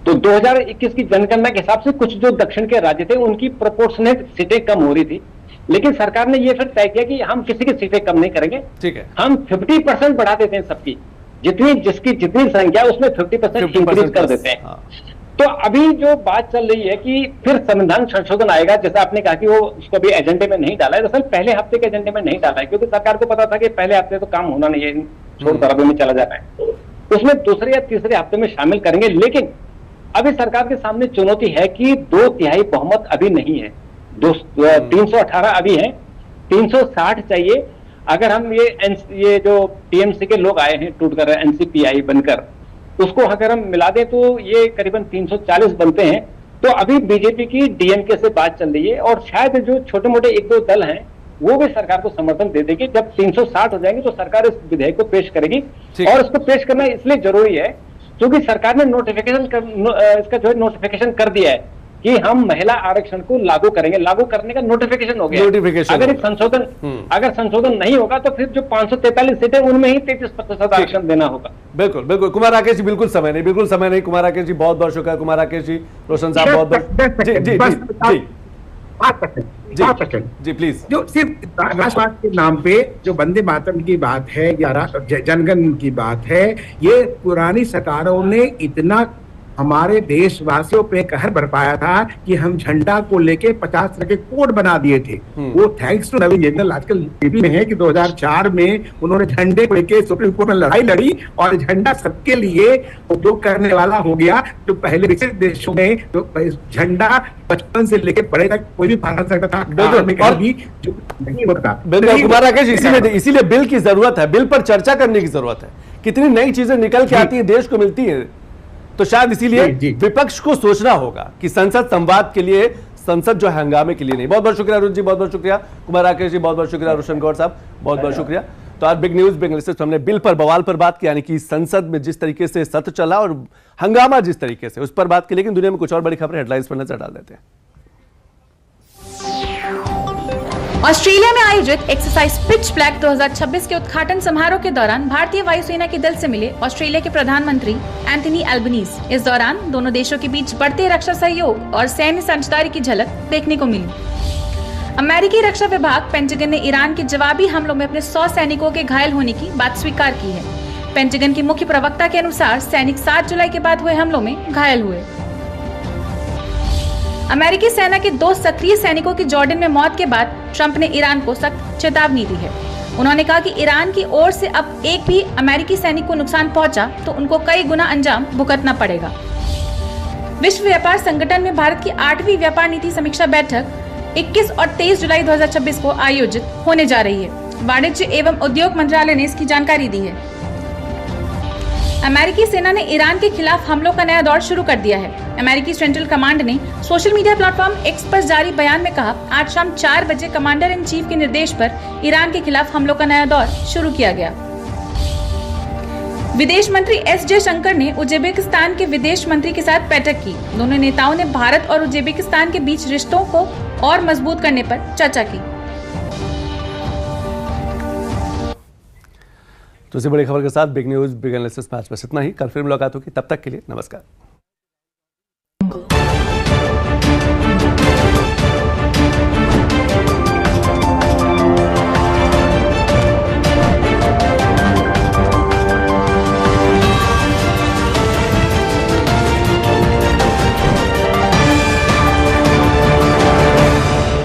तो 2021 की जनगणना के हिसाब से कुछ जो दक्षिण के राज्य थे उनकी प्रोपोर्शनेट सीटें कम हो रही थी, लेकिन सरकार ने ये फिर तय किया कि हम किसी की सीटें कम नहीं करेंगे, ठीक है, हम 50% बढ़ा देते हैं सबकी, जितनी संख्या उसमें 50% इंक्रीज कर देते हैं। हाँ। तो अभी जो बात चल रही है कि फिर संविधान संशोधन आएगा, जैसा आपने कहा कि वो उसको अभी एजेंडे में नहीं डाला है, दरअसल पहले हफ्ते के एजेंडे में नहीं डाला है, क्योंकि सरकार को पता था कि पहले हफ्ते तो काम होना नहीं है, छोड़ खराबे में चला जाना है, उसमें दूसरे या तीसरे हफ्ते में शामिल करेंगे। लेकिन अभी सरकार के सामने चुनौती है कि 2/3 बहुमत अभी नहीं है, 318 अभी है, 360 चाहिए। अगर हम ये जो टीएमसी के लोग आए हैं टूट कर एनसीपीआई बनकर, उसको अगर हम मिला दें तो ये करीबन 340 बनते हैं। तो अभी बीजेपी की डीएमके से बात चल रही है और शायद जो छोटे मोटे 1-2 दल हैं वो भी सरकार को समर्थन दे देंगे। जब 360 हो जाएंगे तो सरकार इस विधेयक को पेश करेगी, और इसको पेश करना इसलिए जरूरी है क्योंकि सरकार ने इसका जो है नोटिफिकेशन कर दिया है कि हम महिला आरक्षण को लागू करेंगे, लागू करने का नोटिफिकेशन हो गया। अगर संशोधन नहीं होगा तो फिर जो 543 सीटें उनमें ही 33% आरक्षण देना होगा। बिल्कुल बिल्कुल। कुमार राकेश जी, बिल्कुल समय नहीं। कुमार राकेश जी बहुत बहुत शुक्रिया। कुमार राकेश जी, रोशन साहब बहुत जी प्लीज। जो सिर्फ राष्ट्रवाद के नाम पे जो वंदे मातरम की बात है या जनगण की बात है, ये पुरानी सरकारों ने इतना हमारे देशवासियों पे कहर बरपाया था कि हम झंडा को लेके 50 तरह के कोड बना दिए थे। वो थैंक्स टू नवीन जिंदल आजकल टीवी में है कि 2004 में उन्होंने झंडे को लेके सुप्रीम कोर्ट में लड़ाई लड़ी और झंडा सबके लिए उपयोग करने वाला हो गया। जो पहले विकसित देशों में तो झंडा बचपन से लेके बड़े तक कोई भी पहन सकता था, और भी जो नहीं होता। कुमार राकेश, इसीलिए बिल की जरूरत है, बिल पर चर्चा करने की जरूरत है। कितनी नई चीजें निकल के आती है, देश को मिलती है, तो शायद इसीलिए विपक्ष को सोचना होगा कि संसद संवाद के लिए, संसद जो हंगामे के लिए नहीं। बहुत बहुत शुक्रिया अरुण जी, बहुत बहुत शुक्रिया कुमार राकेश जी, बहुत बहुत शुक्रिया रोशन गौर साहब, बहुत बहुत शुक्रिया। तो आज बिग न्यूज बिग एनालिसिस हमने बिल पर बवाल पर बात की, यानी कि संसद में जिस तरीके से सत्र चला और हंगामा जिस तरीके से, उस पर बात की। लेकिन दुनिया में कुछ और बड़ी खबरें हेडलाइंस पर नजर डाल देते हैं। ऑस्ट्रेलिया में आयोजित एक्सरसाइज पिच ब्लैक 2026 के उद्घाटन समारोह के दौरान भारतीय वायुसेना के दल से मिले ऑस्ट्रेलिया के प्रधानमंत्री एंथनी एल्बनीज। इस दौरान दोनों देशों के बीच बढ़ते रक्षा सहयोग और सैन्य साझेदारी की झलक देखने को मिली। अमेरिकी रक्षा विभाग पेंटागन ने ईरान के जवाबी हमलों में अपने 100 सैनिकों के घायल होने की बात स्वीकार की है। पेंटागन की मुख्य प्रवक्ता के अनुसार सैनिक 7 जुलाई के बाद हुए हमलों में घायल हुए। अमेरिकी सेना के 2 सक्रिय सैनिकों की जॉर्डन में मौत के बाद ट्रंप ने ईरान को सख्त चेतावनी दी है। उन्होंने कहा कि ईरान की ओर से अब एक भी अमेरिकी सैनिक को नुकसान पहुंचा तो उनको कई गुना अंजाम भुगतना पड़ेगा। विश्व व्यापार संगठन में भारत की 8वीं व्यापार नीति समीक्षा बैठक 21 और 23 जुलाई 2026 को आयोजित होने जा रही है। वाणिज्य एवं उद्योग मंत्रालय ने इसकी जानकारी दी है। अमेरिकी सेना ने ईरान के खिलाफ हमलों का नया दौर शुरू कर दिया है। अमेरिकी सेंट्रल कमांड ने सोशल मीडिया प्लेटफॉर्म एक्स पर जारी बयान में कहा, आज शाम 4 बजे कमांडर इन चीफ के निर्देश पर ईरान के खिलाफ हमलों का नया दौर शुरू किया गया। विदेश मंत्री एस जयशंकर ने उज्बेकिस्तान के विदेश मंत्री के साथ बैठक की। दोनों नेताओं ने भारत और उज्बेकिस्तान के बीच रिश्तों को और मजबूत करने पर चर्चा की। तो इसी बड़ी खबर के साथ बिग न्यूज बिग एनालिसिस में आज बस इतना ही। कल फिर मुलाकात होगी, तब तक के लिए नमस्कार।